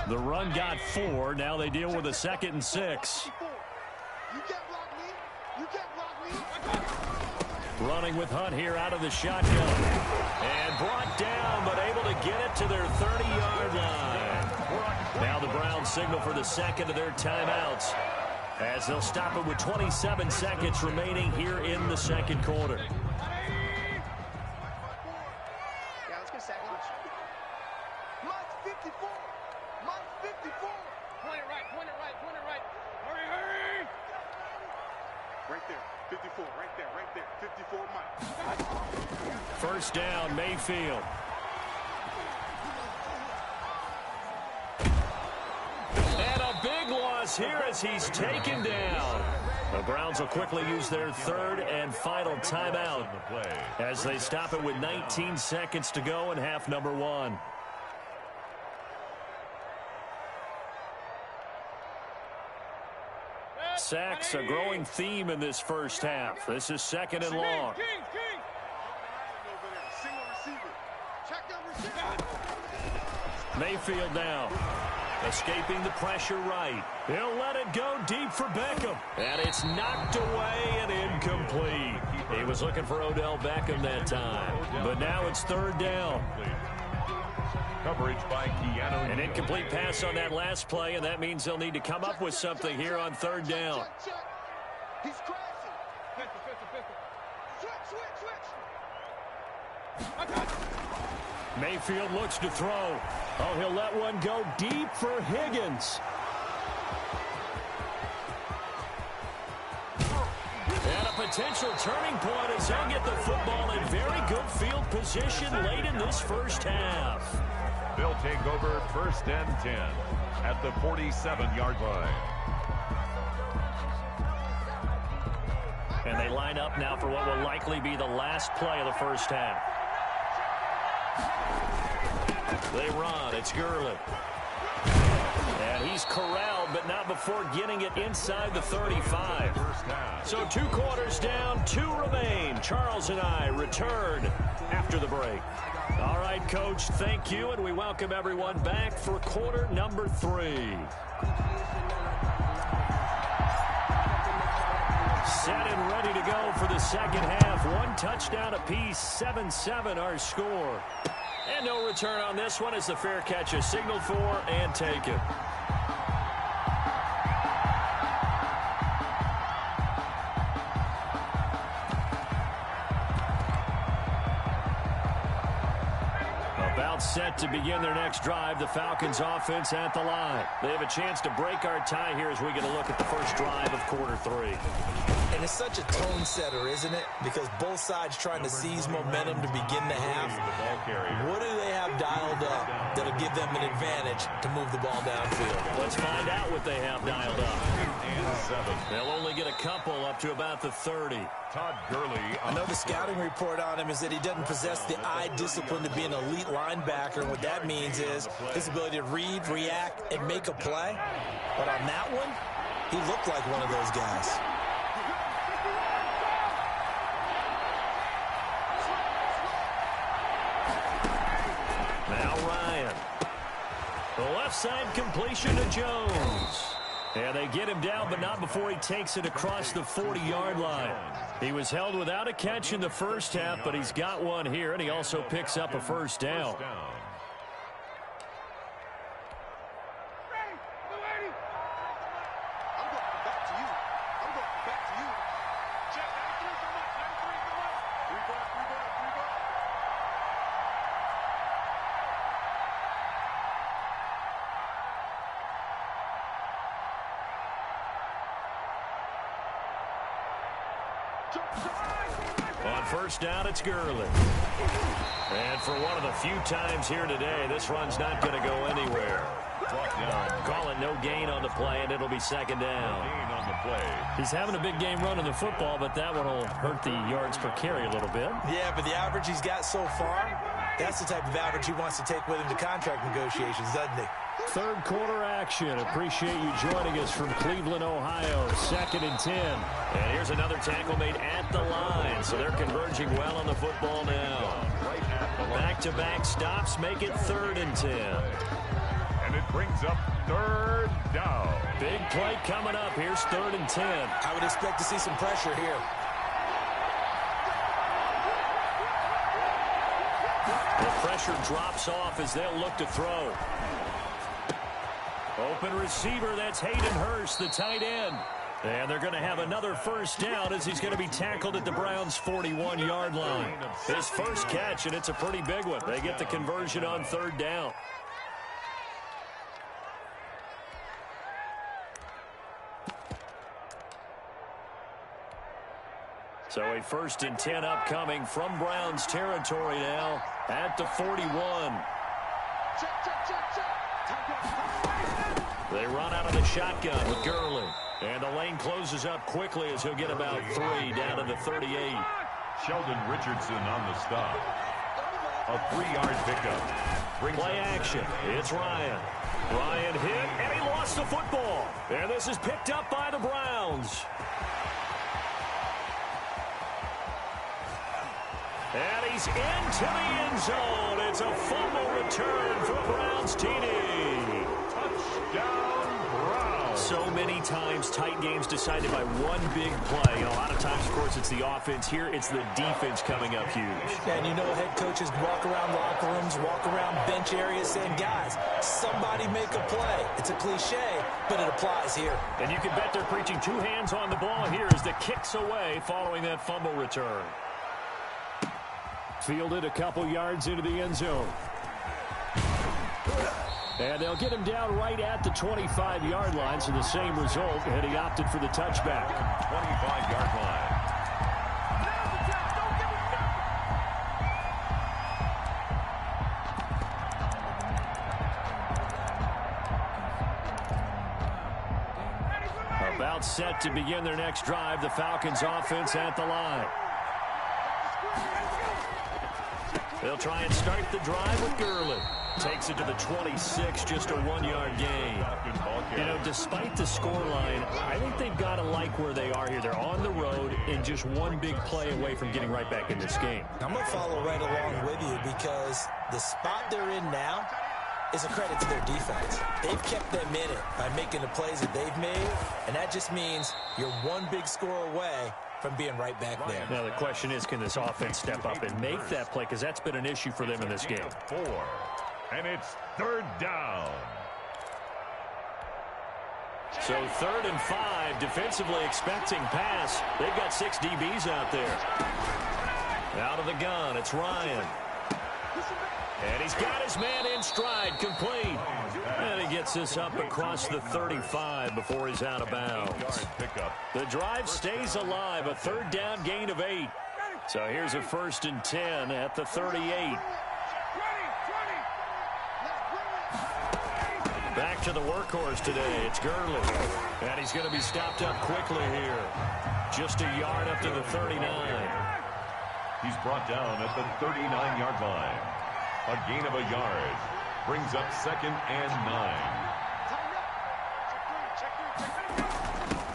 H: The run got 4. Now they deal with a 2nd and 6. Running with Hunt here out of the shotgun. And brought down, but able to get it to their 30-yard line. Now the Browns signal for the second of their timeouts, as they'll stop it with 27 seconds remaining here in the second quarter.
K: Yeah, let's get a second. Mike's 54. Mike's 54. Point it right, point it right, point it right. Hurry, hurry. Right there, 54, right there, 54 Mike.
H: First down, Mayfield. And a big loss here as he's taken down. The Browns will quickly use their third and final timeout as they stop it with 19 seconds to go in half number one. Sacks, a growing theme in this first half. This is second and long. Mayfield now, escaping the pressure right. He'll let it go deep for Beckham. And it's knocked away and incomplete. He was looking for Odell Beckham that time. But now it's third down.
I: Coverage by Keanu.
H: An incomplete pass on that last play, and that means they'll need to come up with something here on third down.
K: He's crashing. Switch.
H: Mayfield looks to throw. Oh, he'll let one go deep for Higgins. And a potential turning point as they'll get the football in very good field position late in this first half.
I: They'll take over first and 10 at the 47-yard line.
H: And they line up now for what will likely be the last play of the first half. They run. It's Gurley. And he's corralled, but not before getting it inside the 35. So 2 quarters down, 2 remain. Charles and I return after the break. All right, Coach, thank you, and we welcome everyone back for quarter number 3. Set and ready to go for the second half. 1 touchdown apiece, 7-7 our score. And no return on this one as the fair catch is signaled for and taken. About set to begin their next drive, the Falcons offense at the line. They have a chance to break our tie here as we get a look at the first drive of quarter 3.
J: And it's such a tone setter, isn't it? Because both sides trying to seize momentum to begin the half. What do they have dialed up that'll give them an advantage to move the ball downfield?
H: Let's find out what they have dialed up. They'll only get a couple up to about the 30.
I: Todd Gurley.
J: I know the scouting report on him is that he doesn't possess the eye discipline to be an elite linebacker. And what that means is his ability to read, react, and make a play. But on that one, he looked like one of those guys.
H: Now Ryan. The left side completion to Jones. And they get him down, but not before he takes it across the 40-yard line. He was held without a catch in the first half, but he's got one here, and he also picks up a first down. On first down, it's Gurley. And for one of the few times here today, this run's not going to go anywhere. Call it no gain on the play, and it'll be second down. He's having a big game running the football, but that one will hurt the yards per carry a little bit.
J: Yeah, but the average he's got so far, that's the type of average he wants to take with him to contract negotiations, doesn't he?
H: Third quarter action. Appreciate you joining us from Cleveland, Ohio. 2nd and 10. And here's another tackle made at the line. So they're converging well on the football now. Back-to-back stops make it 3rd and 10.
I: And it brings up 3rd down.
H: Big play coming up. Here's 3rd and 10.
J: I would expect to see some pressure here.
H: The pressure drops off as they'll look to throw. Open receiver, that's Hayden Hurst, the tight end. And they're going to have another first down as he's going to be tackled at the Browns' 41-yard line. His first catch, and it's a pretty big one. They get the conversion on third down. So a 1st and 10 upcoming from Browns territory now at the 41. They run out of the shotgun with Gurley. And the lane closes up quickly as he'll get about 3 down to the 38.
I: Sheldon Richardson on the stop. A 3-yard pickup.
H: Play action. It's Ryan. Ryan hit, and he lost the football. And this is picked up by the Browns. And he's into the end zone. It's a fumble return for Browns TD.
I: Touchdown, Browns.
H: So many times tight games decided by one big play. A lot of times, of course, it's the offense. Here, it's the defense coming up huge.
J: And you know head coaches walk around locker rooms, walk around bench areas saying, guys, somebody make a play. It's a cliche, but it applies here.
H: And you can bet they're preaching 2 hands on the ball here as the kick's away following that fumble return. Fielded a couple yards into the end zone. And they'll get him down right at the 25-yard line, so the same result, and he opted for the touchback.
I: 25-yard line.
H: About set to begin their next drive, the Falcons offense at the line. They'll try and start the drive with Gurley. Takes it to the 26, just a 1-yard gain. You know, despite the scoreline, I think they've got to like where they are here. They're on the road and just one big play away from getting right back in this game.
J: I'm going to follow right along with you because the spot they're in now is a credit to their defense. They've kept them in it by making the plays that they've made, and that just means you're one big score away from being right back there.
H: Now the question is, can this offense step up and make that play? Because that's been an issue for them in this game.
I: 4, and it's 3rd down.
H: So 3rd and 5, defensively expecting pass. They've got 6 DBs out there. Out of the gun, it's Ryan. And he's got his man in stride, complete. And he gets this up across the 35 before he's out of bounds. The drive stays alive, a 3rd down gain of 8. So here's a 1st and 10 at the 38. Back to the workhorse today, it's Gurley. And he's going to be stopped up quickly here. Just a yard up to the 39.
I: He's brought down at the 39-yard line. A gain of a yard. Brings up 2nd and 9.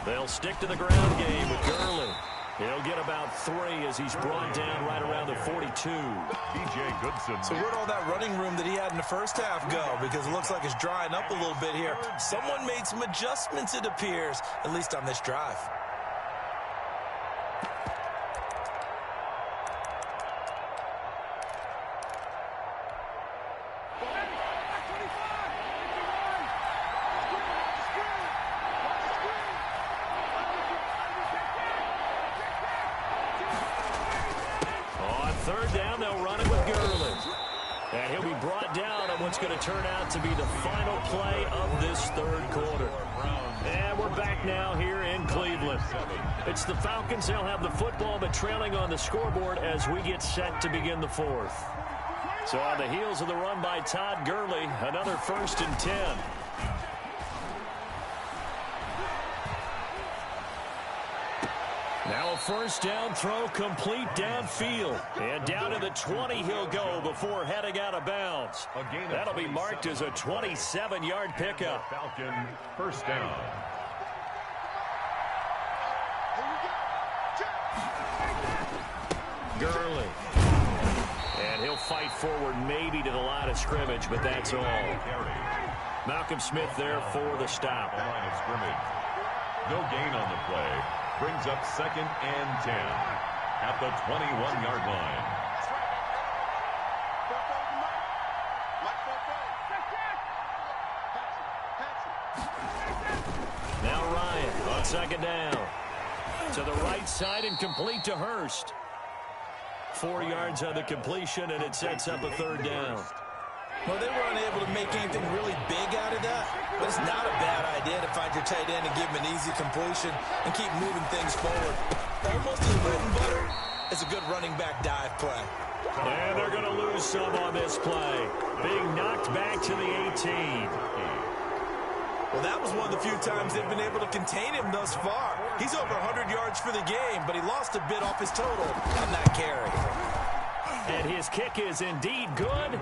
H: They'll stick to the ground game with Gurley. He'll get about 3 as he's brought down right around the 42.
I: DJ Goodson.
J: So where'd all that running room that he had in the first half go? Because it looks like it's drying up a little bit here. Someone made some adjustments, it appears, at least on this drive.
H: Turn out to be the final play of this 3rd quarter. And we're back now here in Cleveland. It's the Falcons. They'll have the football, but trailing on the scoreboard as we get set to begin the 4th. So on the heels of the run by Todd Gurley, another 1st and 10. Now a 1st down throw complete downfield. And down to the 20 he'll go before heading out of bounds. That'll be marked as a 27-yard pickup.
I: Falcon 1st down.
H: Gurley. And he'll fight forward maybe to the line of scrimmage, but that's all. Malcolm Smith there for the stop.
I: Line of scrimmage. No gain on the play. Brings up 2nd and 10 at the 21-yard line.
H: second down. To the right side and complete to Hurst. 4 yards on the completion, and it sets up a third down.
J: Well, they were unable to make anything really big out of that, but it's not a bad idea to find your tight end and give him an easy completion and keep moving things forward. Almost as bread and butter as a good running back dive play.
H: And they're going to lose some on this play. Being knocked back to the 18.
J: Well, that was one of the few times they've been able to contain him thus far. He's over 100 yards for the game, but he lost a bit off his total on that carry.
H: And his kick is indeed good.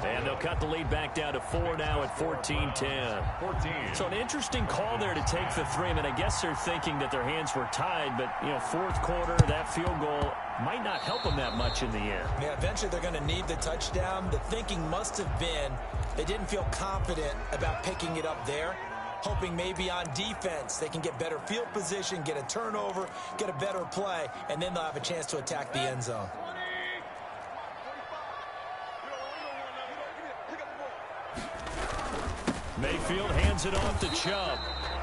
H: And they'll cut the lead back down to 4 now at 14-10. So an interesting call there to take the 3. I mean, I guess they're thinking that their hands were tied, but, you know, fourth quarter, that field goal might not help them that much in the end.
J: Yeah, eventually they're going to need the touchdown. The thinking must have been they didn't feel confident about picking it up there, hoping maybe on defense they can get better field position, get a turnover, get a better play, and then they'll have a chance to attack the end zone.
H: Mayfield hands it off to Chubb.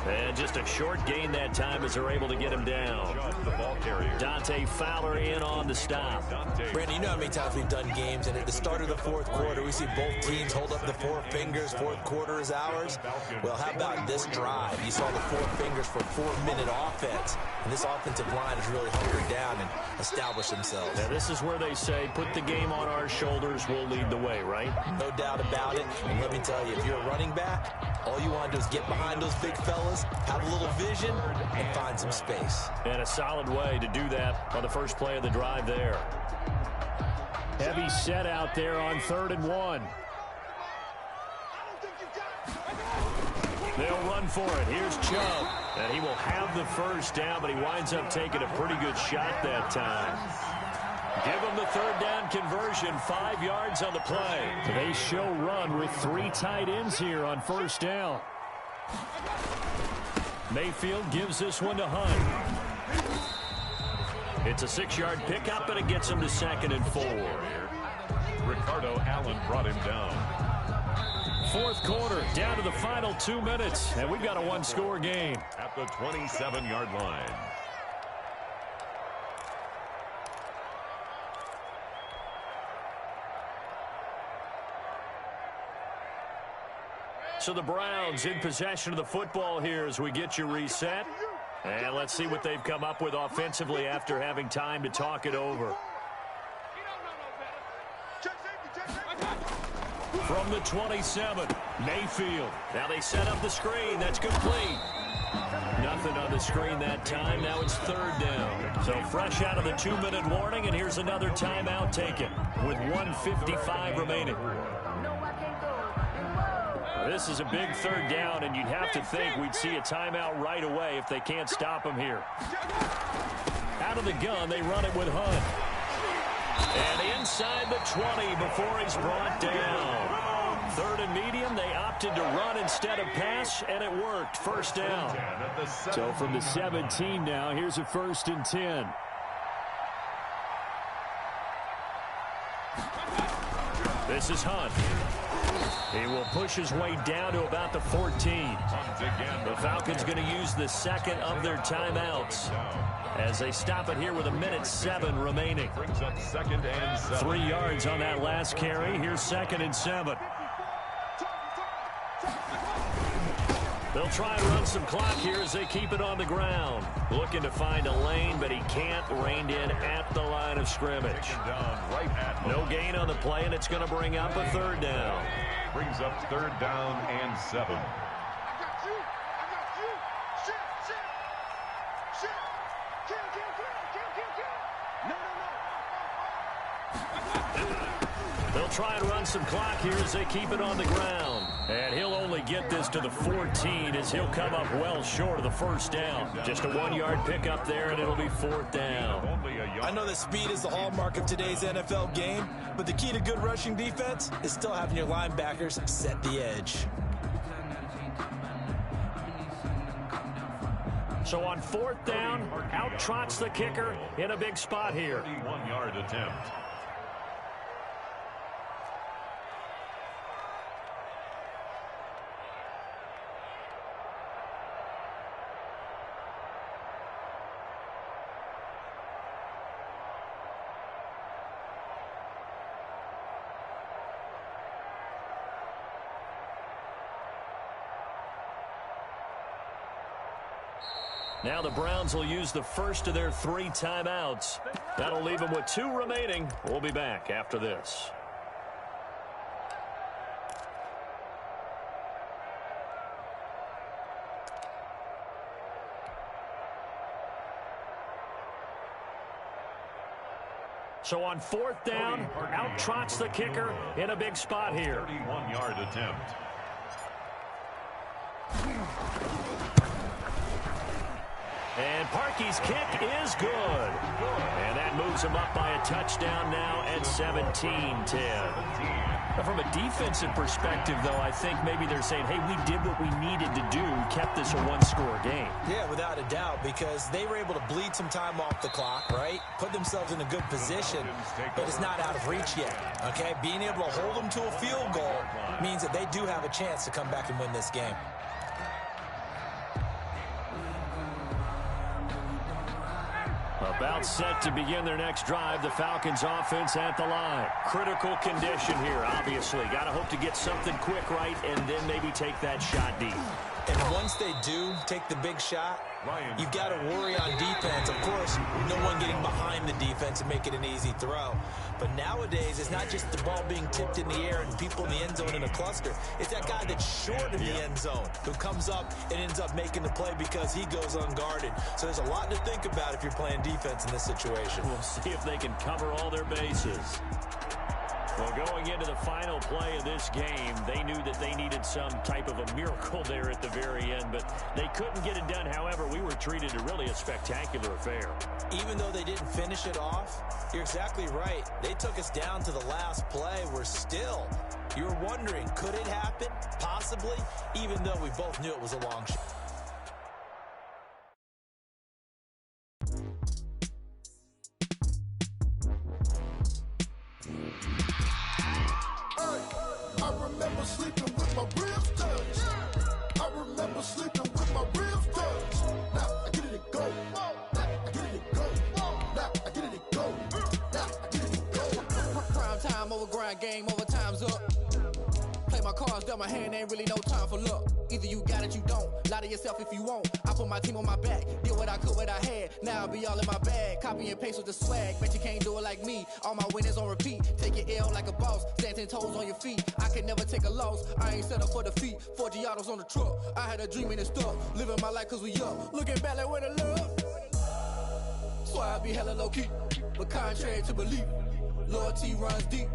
H: And just a short gain that time as they're able to get him down. Dante Fowler in on the stop.
J: Brandon, you know how many times we've done games, and at the start of the fourth quarter, we see both teams hold up the 4 fingers, fourth quarter is ours. Well, how about this drive? You saw the 4 fingers for 4-minute offense, and this offensive line has really hunkered down and established themselves.
H: Now, this is where they say, put the game on our shoulders, we'll lead the way, right?
J: No doubt about it, and let me tell you, if you're a running back, all you want to do is get behind those big fellas, have a little vision, and find some space.
H: And a solid way to do that on the first play of the drive there. Heavy set out there on 3rd and 1. They'll run for it. Here's Chubb. And he will have the first down, but he winds up taking a pretty good shot that time. Give him the 3rd down conversion, 5 yards on the play. They show run with 3 tight ends here on 1st down. Mayfield gives this one to Hunt. It's a 6-yard pickup, and it gets him to 2nd and 4.
I: Ricardo Allen brought him down.
H: 4th quarter, down to the final 2 minutes, and we've got a 1-score game.
I: At the 27-yard line.
H: So the Browns in possession of the football here as we get you reset. And let's see what they've come up with offensively after having time to talk it over. From the 27, Mayfield. Now they set up the screen. That's complete. Nothing on the screen that time. Now it's 3rd down. So fresh out of the 2-minute warning, and here's another timeout taken with 1:55 remaining. This is a big 3rd down, and you'd have to think we'd see a timeout right away if they can't stop him here. Out of the gun, they run it with Hunt. And inside the 20 before he's brought down. 3rd and medium, they opted to run instead of pass, and it worked. 1st down. So from the 17 now, here's a 1st and 10. This is Hunt. He will push his way down to about the 14. The Falcons going to use the 2nd of their timeouts as they stop it here with 1:07 remaining. 3 yards on that last carry. Here's 2nd and 7. They'll try and run some clock here as they keep it on the ground. Looking to find a lane, but he can't. Reined in at the line of scrimmage. No gain on the play, and it's going to bring up a 3rd down.
I: Brings up 3rd down and 7.
H: They'll try and run some clock here as they keep it on the ground. And he'll only get this to the 14 as he'll come up well short of the 1st down. Just a 1-yard pickup there, and it'll be 4th down.
J: I know that speed is the hallmark of today's NFL game, but the key to good rushing defense is still having your linebackers set the edge.
H: So on 4th down, out trots the kicker in a big spot here.
I: 31-yard attempt.
H: Now the Browns will use the first of their 3 timeouts. That'll leave them with 2 remaining. We'll be back after this. So on 4th down, out trots the kicker in a big spot here.
I: 31-yard attempt.
H: And Parkey's kick is good. And that moves him up by a touchdown now at 17-10. From a defensive perspective, though, I think maybe they're saying, hey, we did what we needed to do, kept this a 1-score game.
J: Yeah, without a doubt, because they were able to bleed some time off the clock, right? Put themselves in a good position, but it's not out of reach yet, okay? Being able to hold them to a field goal means that they do have a chance to come back and win this game.
H: About set to begin their next drive, the Falcons offense at the line. Critical condition here, obviously. Got to hope to get something quick right and then maybe take that shot deep.
J: And once they do take the big shot, you've got to worry on defense. Of course, no one getting behind the defense and make it an easy throw. But nowadays, it's not just the ball being tipped in the air and people in the end zone in a cluster. It's that guy that's short of the end zone who comes up and ends up making the play because he goes unguarded. So there's a lot to think about if you're playing defense in this situation.
H: We'll see if they can cover all their bases. Well, going into the final play of this game, they knew that they needed some type of a miracle there at the very end, but they couldn't get it done. However, we were treated to really a spectacular affair.
J: Even though they didn't finish it off, you're exactly right. They took us down to the last play. We're still, you were wondering, could it happen? Possibly, even though we both knew it was a long shot.
L: Sleeping with my ribs touched. I remember sleeping with my ribs touched. Now I get it to go. Now I get it to go. Now I get it to go. Now I get it to go.
M: Prime time over grind game, over time's up. Play my cards, dealt my hand, ain't really no time for luck. Either you got it, you don't. Lie to yourself if you won't. I put my team on my back, did what I could, what I had. Now I'll be all in my bag, copy and paste with the swag. Bet you can't do it like me. All my winners on repeat. Take your L like a boss, stand 10 toes on your feet. I can never take a loss. I ain't set up for defeat. 4 Giottos on the truck. I had a dream and it stuck. Living my life cause we up. Looking back like where the love. So I be hella low key, but contrary to belief, loyalty runs deep.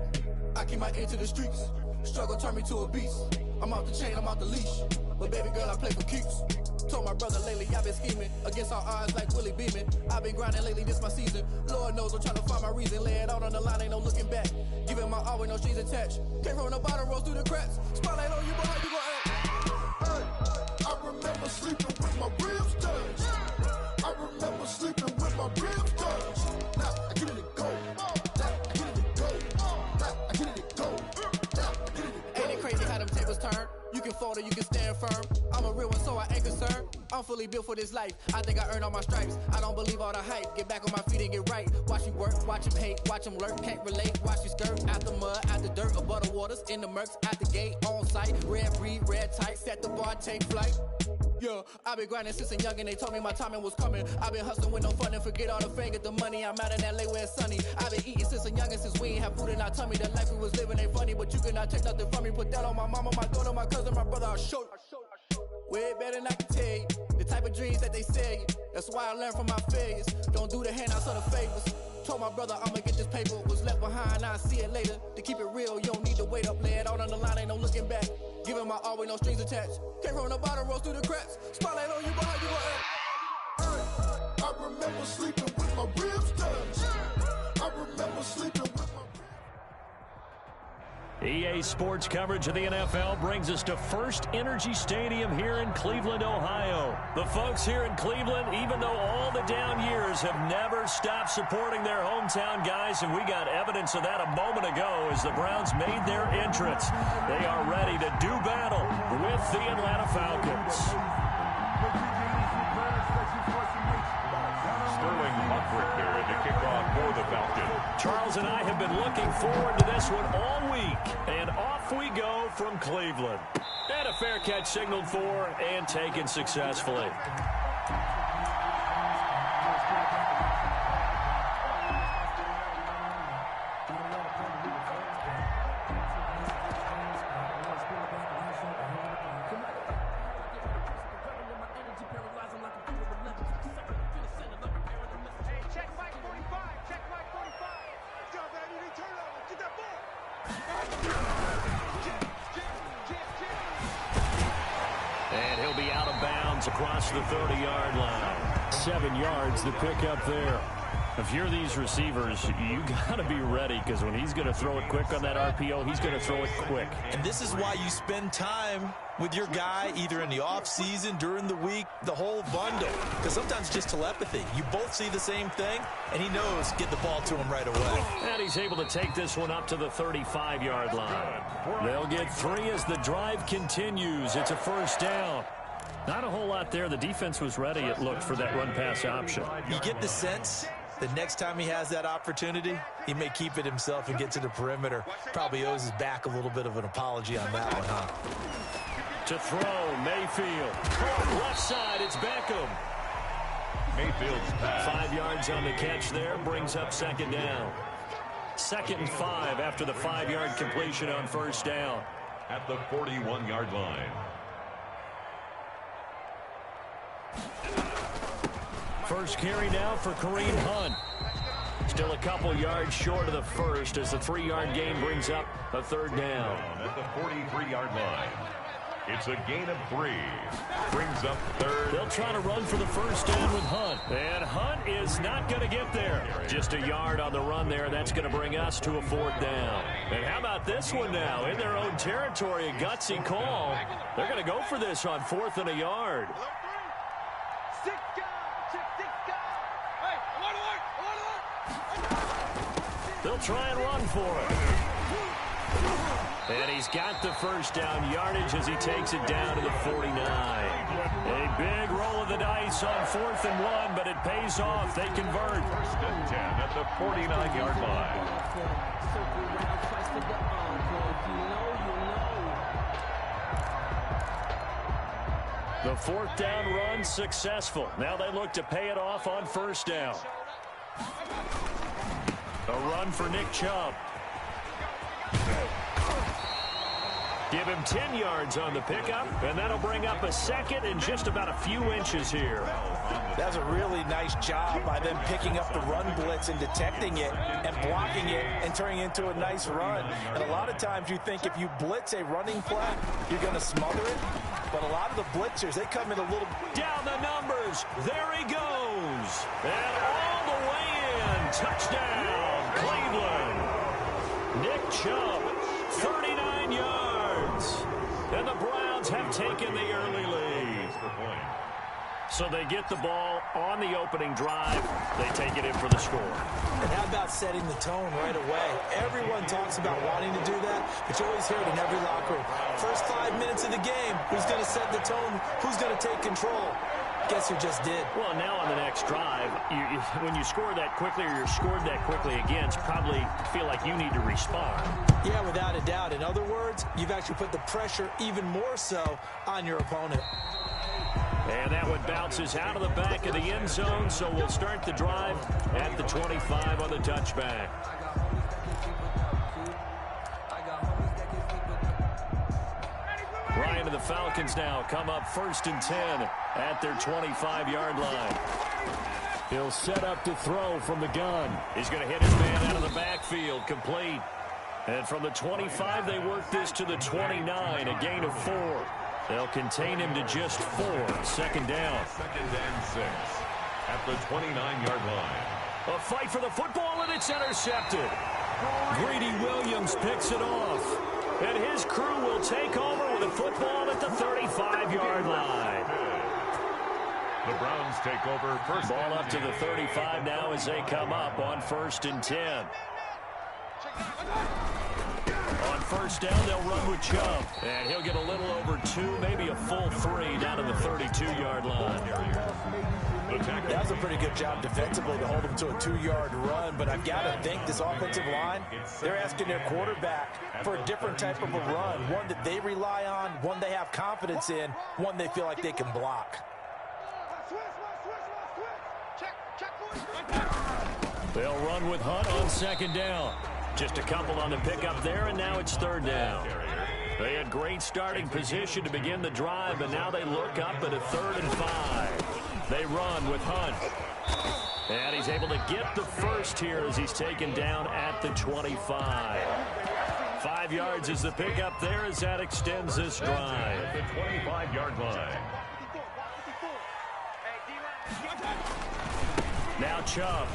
M: I keep my ear to the streets. Struggle turned me to a beast. I'm off the chain, I'm off the leash. But baby girl, I play for keeps. Told my brother lately, I've been scheming against all odds like Willie Beeman. I've been grinding lately, this my season. Lord knows I'm trying to find my reason. Lay it out on the line, ain't no looking back. Giving my all with no strings attached. Came from the bottom, rose through the cracks. Spotlight on you, but how you gon' act?
L: Hey, I remember sleeping with my ribs touched. I remember sleeping with my ribs touched. Now I get it to go. Now I get it to go. Now I get it to go. Now I get it to go.
M: Ain't it crazy how them tables turn? You can fold or you can stand firm. I'm a real one, so I ain't concerned. I'm fully built for this life. I think I earned all my stripes. I don't believe all the hype. Get back on my feet and get right. Watch you work, watch him hate, watch him lurk. Can't relate, watch you skirt. Out the mud, out the dirt, above the waters, in the murks, out the gate, on site. Red breed, red tight, set the bar, take flight. Yeah, I've been grinding since a youngin'. They told me my timing was coming. I've been hustling with no fun and forget all the fame, get the money. I'm out in LA where it's sunny. I've been eating since a youngin', since we ain't have food in our tummy. The life we was living ain't funny, but you cannot take nothing from me. Put that on my mama, my daughter, my cousin, my brother. I'll show you. Way better than I can tell you. The type of dreams that they sell you. That's why I learned from my failures. Don't do the handouts or the favors. Told my brother I'ma get this paper. Was left behind, I'll see it later. To keep it real, you don't need to wait up. Lay it out on the line, ain't no looking back. Giving my all with no strings attached. Came from the bottom, rose through the cracks. Spotlight on you, but how you gon' act?
L: I remember sleeping with my ribs touched. I remember sleeping with my
H: EA Sports coverage of the NFL brings us to First Energy Stadium here in Cleveland, Ohio. The folks here in Cleveland, even though all the down years, have never stopped supporting their hometown guys, and we got evidence of that a moment ago as the Browns made their entrance. They are ready to do battle with the Atlanta Falcons.
I: To kick off for the Falcons.
H: Charles and I have been looking forward to this one all week, and off we go from Cleveland. And a fair catch signaled for and taken successfully. yards across the 30-yard line. 7 yards, the pickup there. If you're these receivers, you got to be ready, because when he's going to throw it quick on that RPO, he's going to throw it quick.
J: And this is why you spend time with your guy, either in the offseason, during the week, the whole bundle. Because sometimes just telepathy. You both see the same thing, and he knows get the ball to him right away.
H: And he's able to take this one up to the 35-yard line. They'll get 3 as the drive continues. It's a first down. Not a whole lot there. The defense was ready, it looked, for that run-pass option.
J: You get the sense the next time he has that opportunity, he may keep it himself and get to the perimeter. Probably owes his back a little bit of an apology on that one, huh?
H: To throw, Mayfield. Left side, it's Beckham.
I: Mayfield's pass.
H: 5 yards on the catch there, brings up second down. 2nd and 5 after the 5-yard completion on first down.
I: At the 41-yard line.
H: First carry now for Kareem Hunt. Still a couple yards short of the first as the 3-yard gain brings up a third down.
I: At the 43-yard line. It's a gain of 3. Brings up third.
H: They'll try to run for the first down with Hunt. And Hunt is not going to get there. Just a yard on the run there. That's going to bring us to a 4th down. And how about this one now? In their own territory, a gutsy call. They're going to go for this on 4th and a yard. They'll try and run for it. And he's got the first down yardage as he takes it down to the 49. A big roll of the dice on 4th and 1, but it pays off. They convert.
I: 1st and 10 at the 49-yard line.
H: The 4th down run successful. Now they look to pay it off on first down. A run for Nick Chubb. Give him 10 yards on the pickup, and that'll bring up a second and just about a few inches here.
J: That was a really nice job by them picking up the run blitz and detecting it and blocking it and turning it into a nice run. And a lot of times you think if you blitz a running play, you're going to smother it. But a lot of the blitzers, they come in a little...
H: Down the numbers. There he goes. And all the way in. Touchdown, Cleveland. Nick Chubb, 39 yards. And the Browns have taken the early lead. So they get the ball on the opening drive. They take it in for the score.
J: And how about setting the tone right away? Everyone talks about wanting to do that, but you always hear it in every locker room. First 5 minutes of the game, who's going to set the tone? Who's going to take control? Guess who just did?
H: Well, now on the next drive, when you score that quickly or you're scored that quickly against, probably feel like you need to respond.
J: Yeah, without a doubt. In other words, you've actually put the pressure even more so on your opponent.
H: And that one bounces out of the back of the end zone, so we'll start the drive at the 25 on the touchback. Ryan and the Falcons now come up 1st and 10 at their 25-yard line. He'll set up to throw from the gun. He's going to hit his man out of the backfield, complete. And from the 25, they work this to the 29, a gain of 4. They'll contain him to just 4. 2nd down.
I: 2nd and 6 at the 29-yard line.
H: A fight for the football, and it's intercepted. Greedy Williams picks it off. And his crew will take over with a football at the 35-yard line.
I: The Browns take over first.
H: Ball up to the 35 now as they come up on 1st and 10. On first down, they'll run with Chubb. And he'll get a little over 2, maybe a full 3 down to the 32-yard line.
J: That was a pretty good job defensively to hold him to a 2-yard run, but I've got to think this offensive line, they're asking their quarterback for a different type of a run, one that they rely on, one they have confidence in, one they feel like they can block.
H: They'll run with Hunt on 2nd down. Just a couple on the pickup there, and now it's 3rd down. They had great starting position to begin the drive, but now they look up at a 3rd and 5. They run with Hunt. And he's able to get the first here as he's taken down at the 25. 5 yards is the pickup there as that extends this drive.
I: At the 25-yard line.
H: Now Chubb.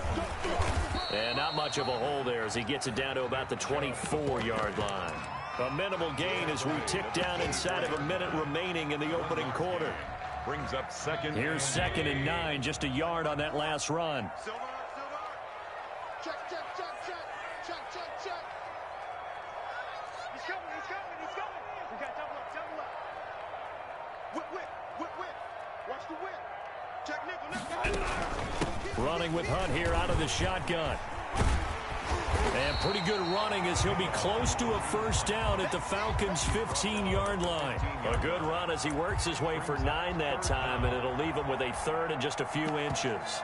H: And not much of a hole there as he gets it down to about the 24-yard line. A minimal gain as we tick down inside of a minute remaining in the opening quarter.
I: Brings up second.
H: Here's 2nd and 9, just a yard on that last run.
K: Check. He's coming. We got double up. Whip. Watch the whip. Check nickel.
H: Running with Hunt here out of the shotgun. And pretty good running as he'll be close to a first down at the Falcons' 15-yard line. A good run as he works his way for 9 that time, and it'll leave him with a 3rd and just a few inches.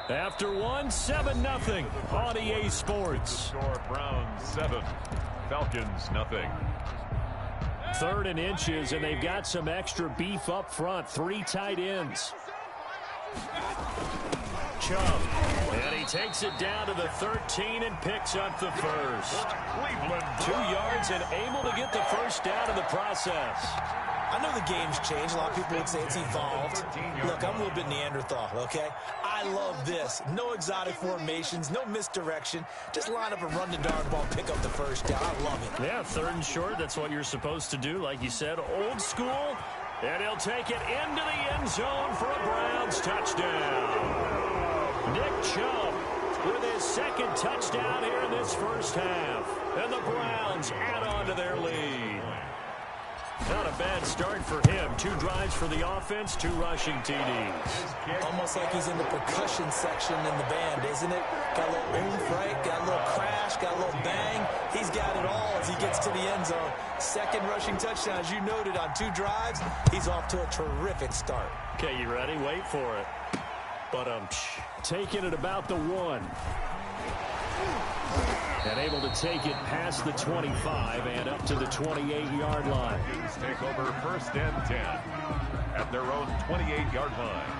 H: After 1, 7-0 on EA Sports.
I: Score Browns 7, Falcons 0.
H: 3rd and inches, and they've got some extra beef up front. 3 tight ends. Chubb, and he takes it down to the 13 and picks up the first.
I: Cleveland
H: 2 yards and able to get the first down in the process.
J: I know the game's changed. A lot of people would say it's evolved. Look, I'm a little bit Neanderthal, okay? I love this. No exotic formations, no misdirection. Just line up and run the darn ball, pick up the first down. I love it.
H: Yeah, 3rd and short. That's what you're supposed to do. Like you said, old school. And he'll take it into the end zone for a Browns touchdown. Nick Chubb with his 2nd touchdown here in this first half. And the Browns add on to their lead. Not a bad start for him. 2 drives for the offense, 2 rushing TDs.
J: Almost like he's in the percussion section in the band, isn't it? Got a little oomph, right? Got a little crash, got a little bang. He's got it all as he gets to the end zone. 2nd rushing touchdown, as you noted, on 2 drives. He's off to a terrific start.
H: Okay, you ready? Wait for it. But taking it about the 1. And able to take it past the 25 and up to the 28-yard line.
I: Take over 1st and 10 at their own 28-yard line.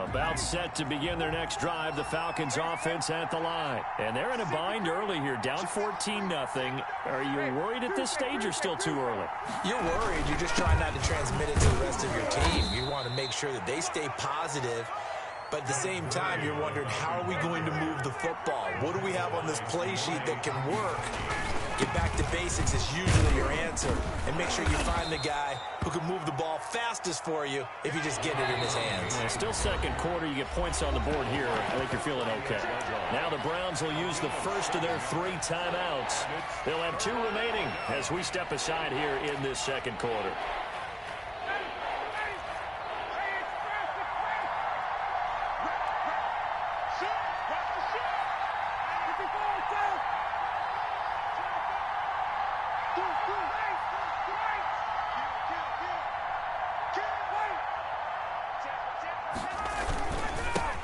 H: About set to begin their next drive, the Falcons offense at the line. And they're in a bind early here, down 14-0. Are you worried at this stage or still too early?
J: You're worried. You're just trying not to transmit it to the rest of your team. You want to make sure that they stay positive. But at the same time, you're wondering, how are we going to move the football? What do we have on this play sheet that can work? Get back to basics is usually your answer. And make sure you find the guy who can move the ball fastest for you if you just get it in his hands.
H: Yeah, still 2nd quarter. You get points on the board here. I think you're feeling okay. Now the Browns will use the first of their 3 timeouts. They'll have 2 remaining as we step aside here in this 2nd quarter.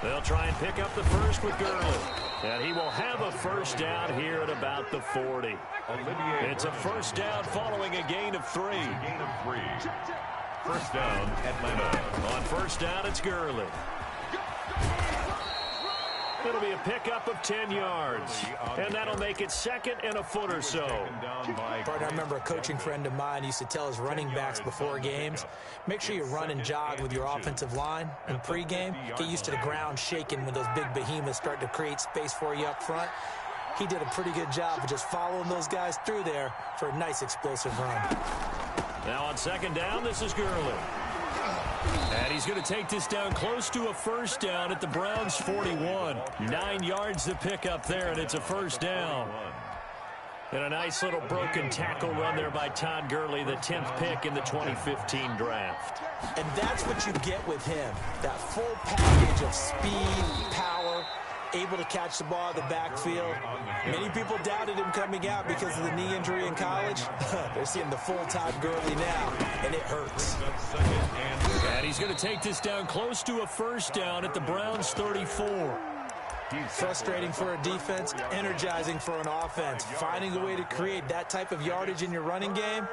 H: They'll try and pick up the first with Gurley. And he will have a first down here at about the 40. It's a first down following a gain of 3.
I: First down, Atlanta.
H: On first down, it's Gurley. It'll be a pickup of 10 yards. And that'll make it 2nd and a foot or so.
J: Partner, I remember a coaching friend of mine used to tell his running backs before games, make sure you run and jog with your offensive line in pregame. Get used to the ground shaking when those big behemoths start to create space for you up front. He did a pretty good job of just following those guys through there for a nice explosive run.
H: Now on 2nd down, this is Gurley. And he's going to take this down close to a first down at the Browns' 41. 9 yards to pick up there, and it's a first down. And a nice little broken tackle run there by Todd Gurley, the 10th pick in the 2015 draft.
J: And that's what you get with him, that full package of speed, power, able to catch the ball in the backfield. Many people doubted him coming out because of the knee injury in college. They're seeing the full Todd Gurley now, and it hurts.
H: And he's going to take this down close to a first down at the Browns' 34.
J: Frustrating for a defense, energizing for an offense. Finding a way to create that type of yardage in your running game,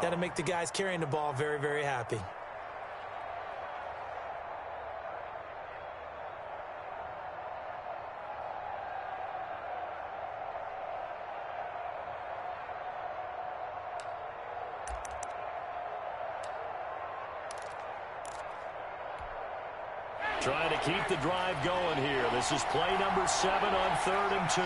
J: that'll make the guys carrying the ball very, very happy.
H: Trying to keep the drive going here. This is play number 7 on 3rd and 2.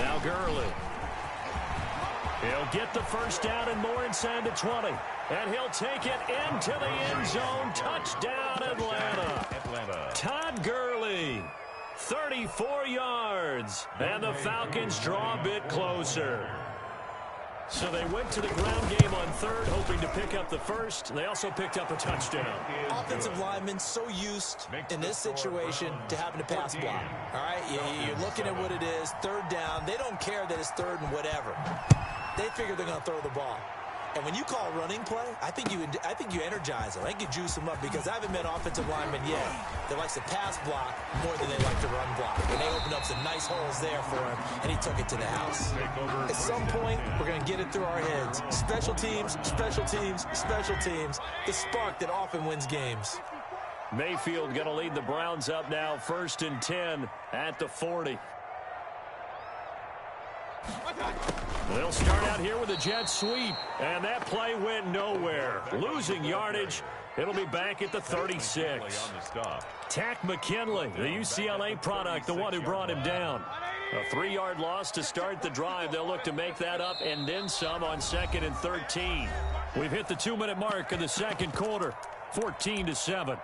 H: Now Gurley. He'll get the first down and more inside the 20. And he'll take it into the end zone. Touchdown, Atlanta. Todd Gurley. 34 yards. And the Falcons draw a bit closer. So they went to the ground game on 3rd, hoping to pick up the first. They also picked up a touchdown.
J: Offensive linemen so used in this situation to having to pass block. All right, you're looking at what it is, 3rd down. They don't care that it's 3rd and whatever. They figure they're going to throw the ball. And when you call a running play, I think you energize them. I think you juice them up because I haven't met offensive linemen yet that likes to pass block more than they like to run block. And they opened up some nice holes there for him, and he took it to the house. At some point, we're going to get it through our heads. Special teams, special teams, special teams. The spark that often wins games.
H: Mayfield going to lead the Browns up now, 1st and 10 at the 40. They'll start out here with a jet sweep, and that play went nowhere. Losing yardage. It'll be back at the 36. Tack McKinley, the UCLA product, the one who brought him down. A 3-yard loss to start the drive. They'll look to make that up and then some on 2nd and 13. We've hit the 2-minute mark in the second quarter, 14-7.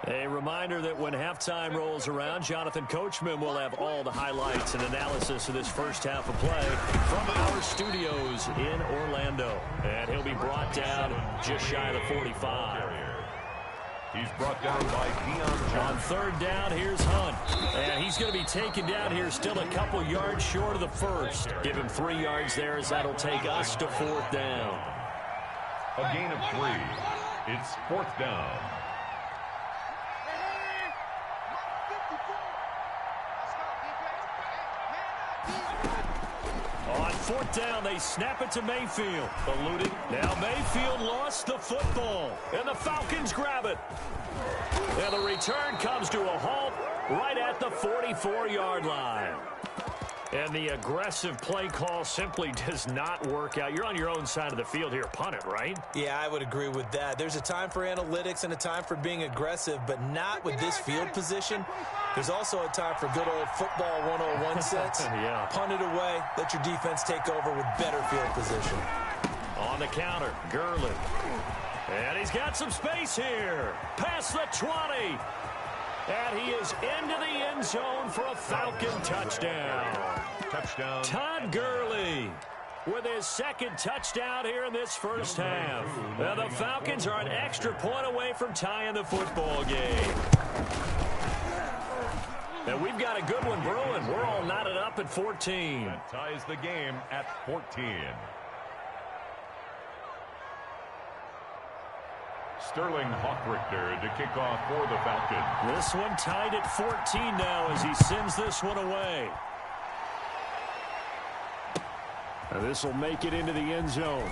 H: A reminder that when halftime rolls around, Jonathan Coachman will have all the highlights and analysis of this first half of play from our studios in Orlando. And he'll be brought down just shy of the 45.
I: He's brought down by Deion Johnson.
H: On 3rd down, here's Hunt. And he's going to be taken down here still a couple yards short of the first. Give him 3 yards there as that'll take us to 4th down.
I: A gain of 3. It's 4th down.
H: On 4th down, they snap it to Mayfield. Eluding. Now Mayfield lost the football, and the Falcons grab it. And the return comes to a halt right at the 44-yard line. And the aggressive play call simply does not work out. You're on your own side of the field here. Punt it, right?
J: Yeah, I would agree with that. There's a time for analytics and a time for being aggressive, but not with this field position. There's also a time for good old football 101 sense.
H: Yeah.
J: Punt it away. Let your defense take over with better field position.
H: On the counter, Gurley. And he's got some space here. Past the 20. And he is into the end zone for a Falcon touchdown.
I: Touchdown.
H: Todd Gurley with his 2nd touchdown here in this first half. Now the Falcons are an extra point away from tying the football game. And we've got a good one brewing. We're all knotted up at 14.
I: That ties the game at 14. Sterling Hawkrichter to kick off for the Falcons.
H: This one tied at 14 now as he sends this one away. And this will make it into the end zone.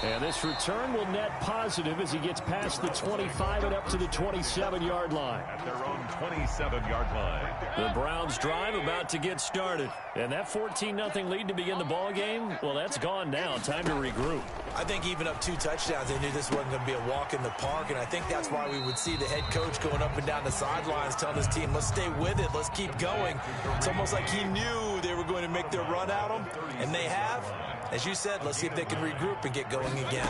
H: And this return will net positive as he gets past the 25 and up to the 27-yard line.
I: At their own 27-yard line.
H: The Browns drive about to get started. And that 14-0 lead to begin the ball game, well, that's gone now. Time to regroup.
J: I think even up 2 touchdowns, they knew this wasn't going to be a walk in the park, and I think that's why we would see the head coach going up and down the sidelines telling his team, let's stay with it, let's keep going. It's almost like he knew they were going to make their run at him, and they have. As you said, let's see if they can regroup and get going again.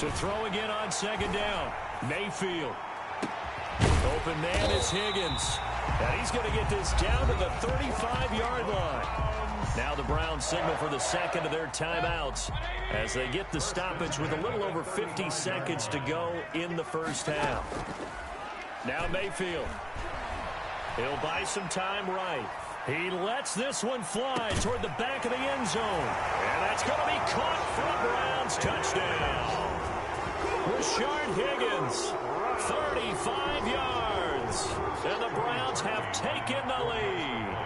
H: To throw again on 2nd down, Mayfield. Open man is Higgins. And he's going to get this down to the 35-yard line. Now the Browns signal for the 2nd of their timeouts as they get the stoppage with a little over 50 seconds to go in the first half. Now Mayfield. He'll buy some time right. He lets this one fly toward the back of the end zone. And that's going to be caught for a Browns touchdown. Rashard Higgins, 35 yards. And the Browns have taken the lead.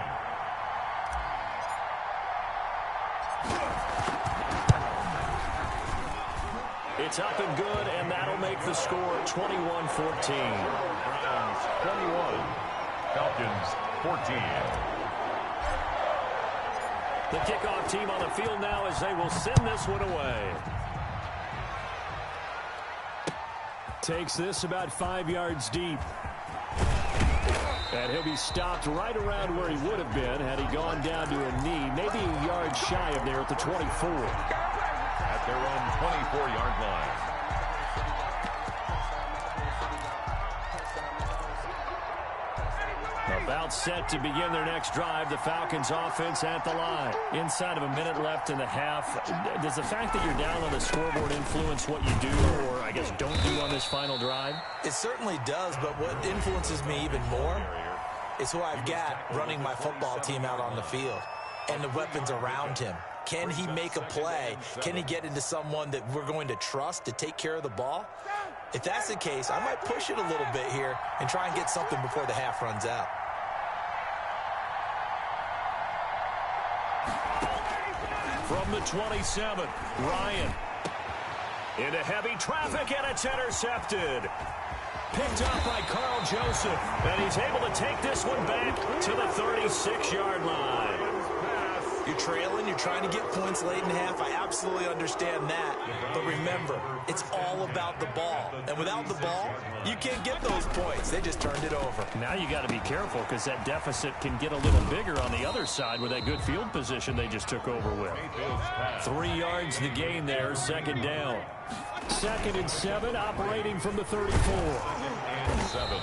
H: It's up and good, and that'll make the score 21-14.
I: 21. Falcons 14.
H: The kickoff team on the field now as they will send this one away. Takes this about 5 yards deep. And he'll be stopped right around where he would have been had he gone down to a knee, maybe a yard shy of there at the 24.
I: At their own 24-yard line.
H: About set to begin their next drive. The Falcons offense at the line. Inside of a minute left in the half. Does the fact that you're down on the scoreboard influence what you do, or I guess don't do on this final drive?
J: It certainly does, but what influences me even more is who I've got running my football team out on the field and the weapons around him. Can he make a play? Can he get into someone that we're going to trust to take care of the ball? If that's the case, I might push it a little bit here and try and get something before the half runs out.
H: From the 27, Ryan. Into heavy traffic, and it's intercepted. Picked up by Carl Joseph, and he's able to take this one back to the 36-yard line.
J: You're trailing, you're trying to get points late in the half. I absolutely understand that. But remember, it's all about the ball. And without the ball, you can't get those points. They just turned it over.
H: Now you got to be careful because that deficit can get a little bigger on the other side with that good field position they just took over with. 3 yards the gain there, second down. 2nd and 7, operating from the 34.
I: And 7.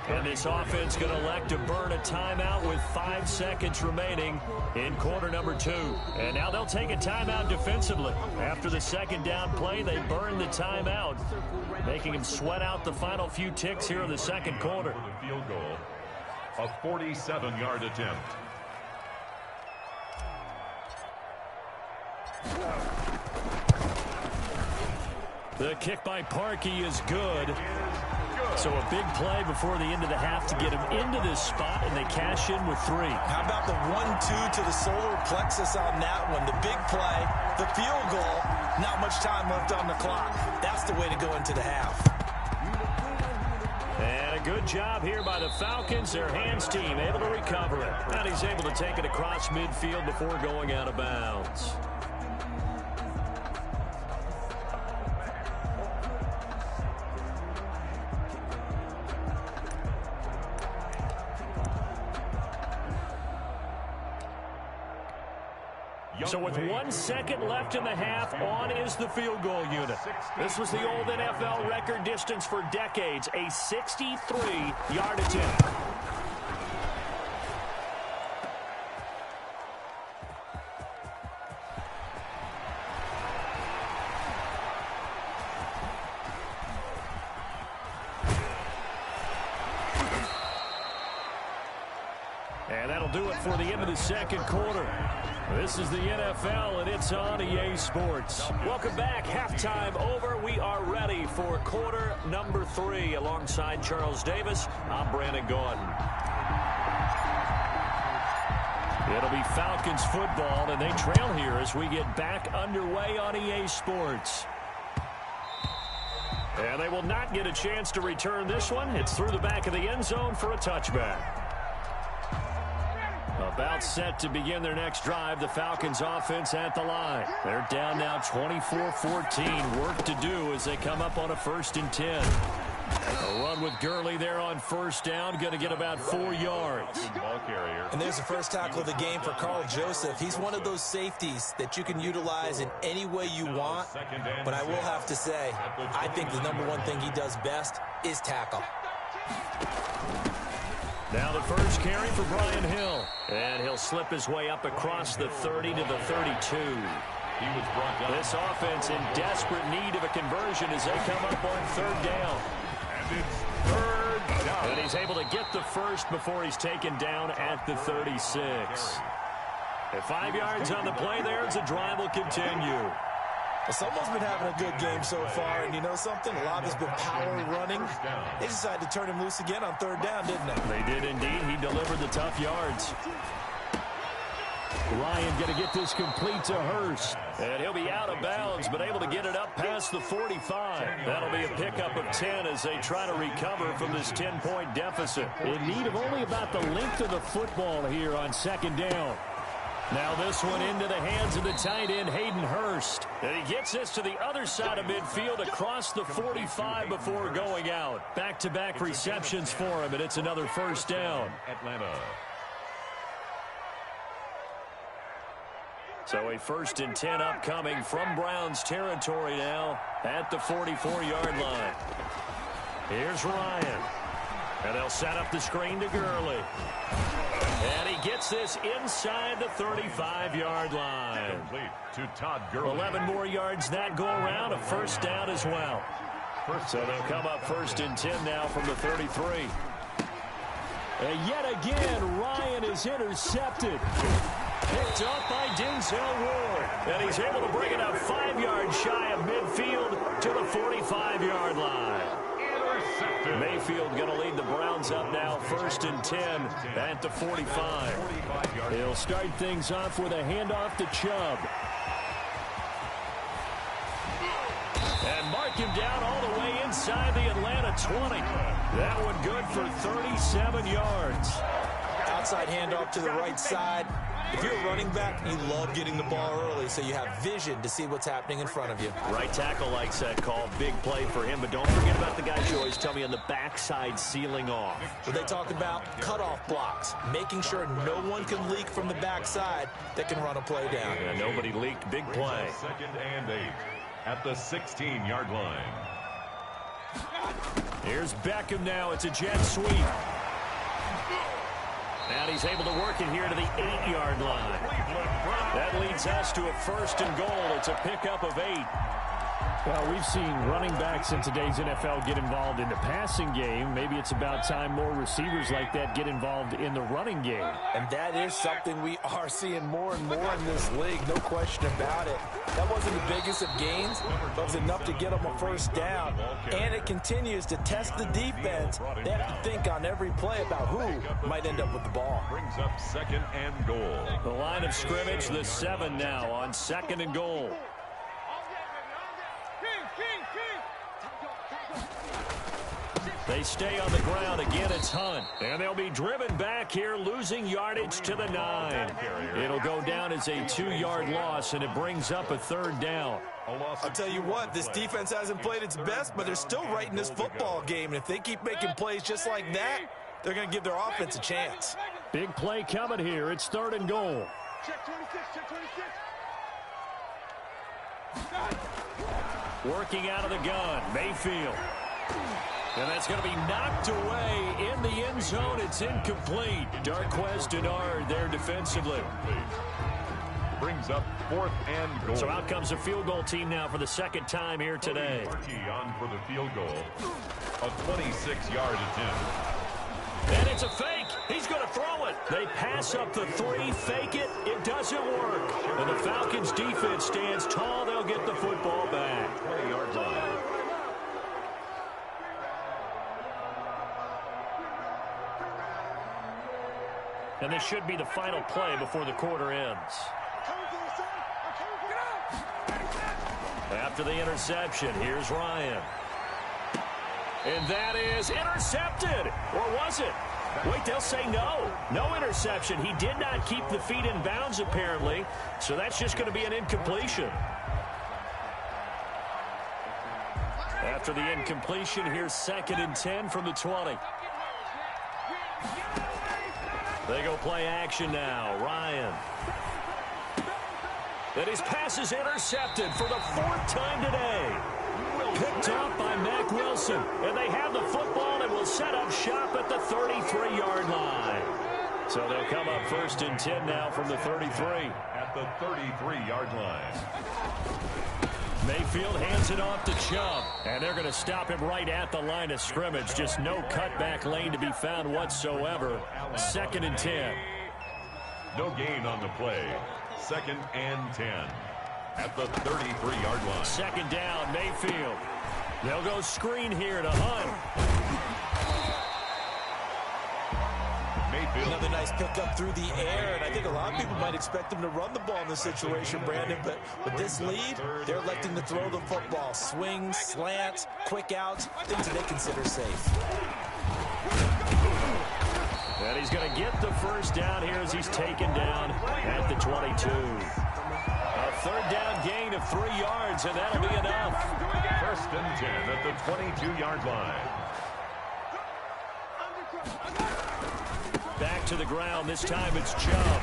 H: And this offense going to elect to burn a timeout with 5 seconds remaining in quarter number 2. And now they'll take a timeout defensively. After the second down play, they burn the timeout, making them sweat out the final few ticks here in the second quarter.
I: The field goal, a 47-yard attempt.
H: The kick by Parkey is good. So a big play before the end of the half to get him into this spot, and they cash in with 3.
J: How about the 1-2 to the solar plexus on that one? The big play, the field goal, not much time left on the clock. That's the way to go into the half.
H: And a good job here by the Falcons. Their hands team able to recover it. And he's able to take it across midfield before going out of bounds. So with 1 second left in the half, on is the field goal unit. This was the old NFL record distance for decades, a 63-yard attempt. And that'll do it for the end of the second quarter. This is the NFL, and it's on EA Sports. Welcome back. Halftime over. We are ready for quarter number 3. Alongside Charles Davis, I'm Brandon Gordon. It'll be Falcons football, and they trail here as we get back underway on EA Sports. And they will not get a chance to return this one. It's through the back of the end zone for a touchback. About set to begin their next drive. The Falcons offense at the line. They're down now 24-14. Work to do as they come up on a 1st and 10. A run with Gurley there on 1st down. Going to get about 4 yards.
J: And there's the first tackle of the game for Carl Joseph. He's one of those safeties that you can utilize in any way you want. But I will have to say, I think the #1 thing he does best is tackle.
H: Now the first carry for Brian Hill. And he'll slip his way up across the 30 to the 32. This offense in desperate need of a conversion as they come up on 3rd down.
I: And it's 3rd down.
H: And he's able to get the first before he's taken down at the 36. At 5 yards on the play there as the drive will continue.
J: Well, someone's been having a good game so far, and you know something? A lot has been power running. They decided to turn him loose again on 3rd down, didn't they?
H: They did indeed. He delivered the tough yards. Ryan going to get this complete to Hurst. And he'll be out of bounds, but able to get it up past the 45. That'll be a pickup of 10 as they try to recover from this 10-point deficit. In need of only about the length of the football here on second down. Now this one into the hands of the tight end, Hayden Hurst. And he gets this to the other side of midfield across the 45 before going out. Back-to-back receptions for him, and it's another first down.
I: Atlanta.
H: So a 1st and 10 upcoming from Browns territory now at the 44-yard line. Here's Ryan. And they'll set up the screen to Gurley. And he gets this inside the 35-yard line.
I: To Todd Gurley.
H: 11 more yards that go around, a first down as well. So they'll come up 1st and 10 now from the 33. And yet again, Ryan is intercepted. Picked up by Denzel Ward. And he's able to bring it up 5 yards shy of midfield to the 45-yard line. Mayfield going to lead the Browns up now 1st and 10 at the 45. He'll start things off with a handoff to Chubb. And mark him down all the way inside the Atlanta 20. That one good for 37 yards.
J: Outside handoff to the right side. If you're a running back, you love getting the ball early so you have vision to see what's happening in front of you.
H: Right tackle likes that call. Big play for him, but don't forget about the guys you always tell me on the backside sealing off.
J: Well, they talk about cutoff blocks, making sure no one can leak from the backside that can run a play down.
H: Yeah, nobody leaked. Big play.
I: 2nd and 8 at the 16-yard line.
H: Here's Beckham now. It's a jet sweep. And he's able to work it here to the 8-yard line. That leads us to a 1st and goal. It's a pickup of 8. Well, we've seen running backs in today's NFL get involved in the passing game. Maybe it's about time more receivers like that get involved in the running game.
J: And that is something we are seeing more and more in this league, no question about it. That wasn't the biggest of gains, but it was enough to get them a first down. And it continues to test the defense. They have to think on every play about who might end up with the ball.
I: Brings up 2nd and goal.
H: The line of scrimmage, the 7 now on 2nd and goal. They stay on the ground. Again, it's Hunt. And they'll be driven back here, losing yardage to the 9. It'll go down as a 2-yard loss, and it brings up a 3rd down.
J: I'll tell you what, this defense hasn't played its best, but they're still right in this football game. And if they keep making plays just like that, they're going to give their offense a chance.
H: Big play coming here. It's 3rd and goal.
K: Check 26, check 26.
H: Working out of the gun, Mayfield. And that's going to be knocked away in the end zone. It's incomplete. Darquez Denard there defensively.
I: Brings up 4th and goal.
H: So out comes a field goal team now for the 2nd time here today.
I: On for the field goal. A 26-yard attempt.
H: And it's a fake. He's going to throw it. They pass up the 3, fake it. It doesn't work. And the Falcons defense stands tall. They'll get the football back.
I: 20-yard line.
H: And this should be the final play before the quarter ends. After the interception, here's Ryan. And that is intercepted. Or was it? Wait, they'll say no. No interception. He did not keep the feet in bounds, apparently. So that's just going to be an incompletion. After the incompletion, here's 2nd and 10 from the 20. They go play action now. Ryan. And his pass is intercepted for the 4th time today. Picked up by Mack Wilson. And they have the football and will set up shop at the 33-yard line. So they'll come up 1st and 10 now from the 33.
I: At the 33-yard line.
H: Mayfield hands it off to Chubb. And they're going to stop him right at the line of scrimmage. Just no cutback lane to be found whatsoever. 2nd and 10.
I: No gain on the play. 2nd and 10. At the 33-yard line.
H: 2nd down, Mayfield. They'll go screen here to Hunt.
J: Another nice pickup through the air, and I think a lot of people might expect him to run the ball in this situation, Brandon, but with this lead, they're electing to throw the football. Swings, slants, quick outs, things that they consider safe.
H: And he's going to get the first down here as he's taken down at the 22. A third down gain of 3 yards, and that'll be enough.
I: 1st and 10 at the 22-yard line.
H: Back to the ground. This time it's Chubb.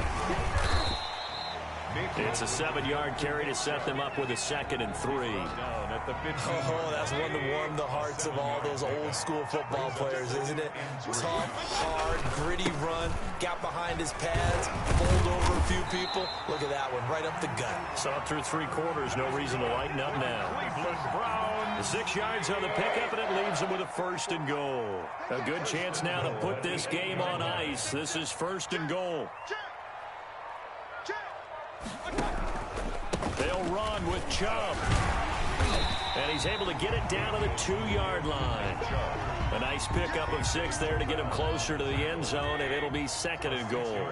H: It's a 7-yard carry to set them up with a 2nd and 3.
J: Oh, that's one to warm the hearts of all those old school football players, isn't it? Tough, hard, gritty run. Got behind his pads, bowled over a few people. Look at that one, right up the gut.
H: So through 3 quarters, no reason to lighten up now. The 6 yards on the pickup, and it leaves them with a 1st and goal. A good chance now to put this game on ice. This is 1st and goal. They'll run with Chubb. And he's able to get it down to the 2-yard line. A nice pickup of 6 there to get him closer to the end zone, and it'll be 2nd and goal.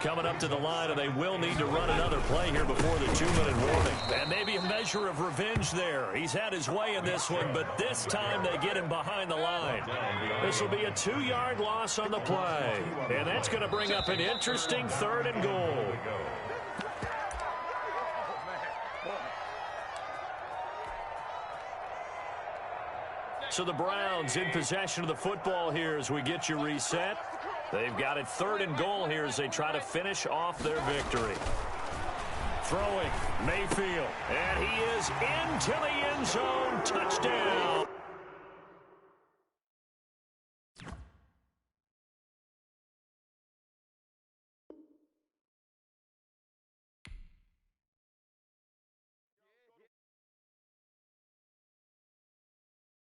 H: Coming up to the line, and they will need to run another play here before the 2-minute warning. And maybe a measure of revenge there. He's had his way in this one, but this time they get him behind the line. This will be a 2-yard loss on the play. And that's going to bring up an interesting 3rd and goal. So the Browns in possession of the football here as we get you reset. They've got it 3rd and goal here as they try to finish off their victory. Throwing, Mayfield, and he is into the end zone. Touchdown.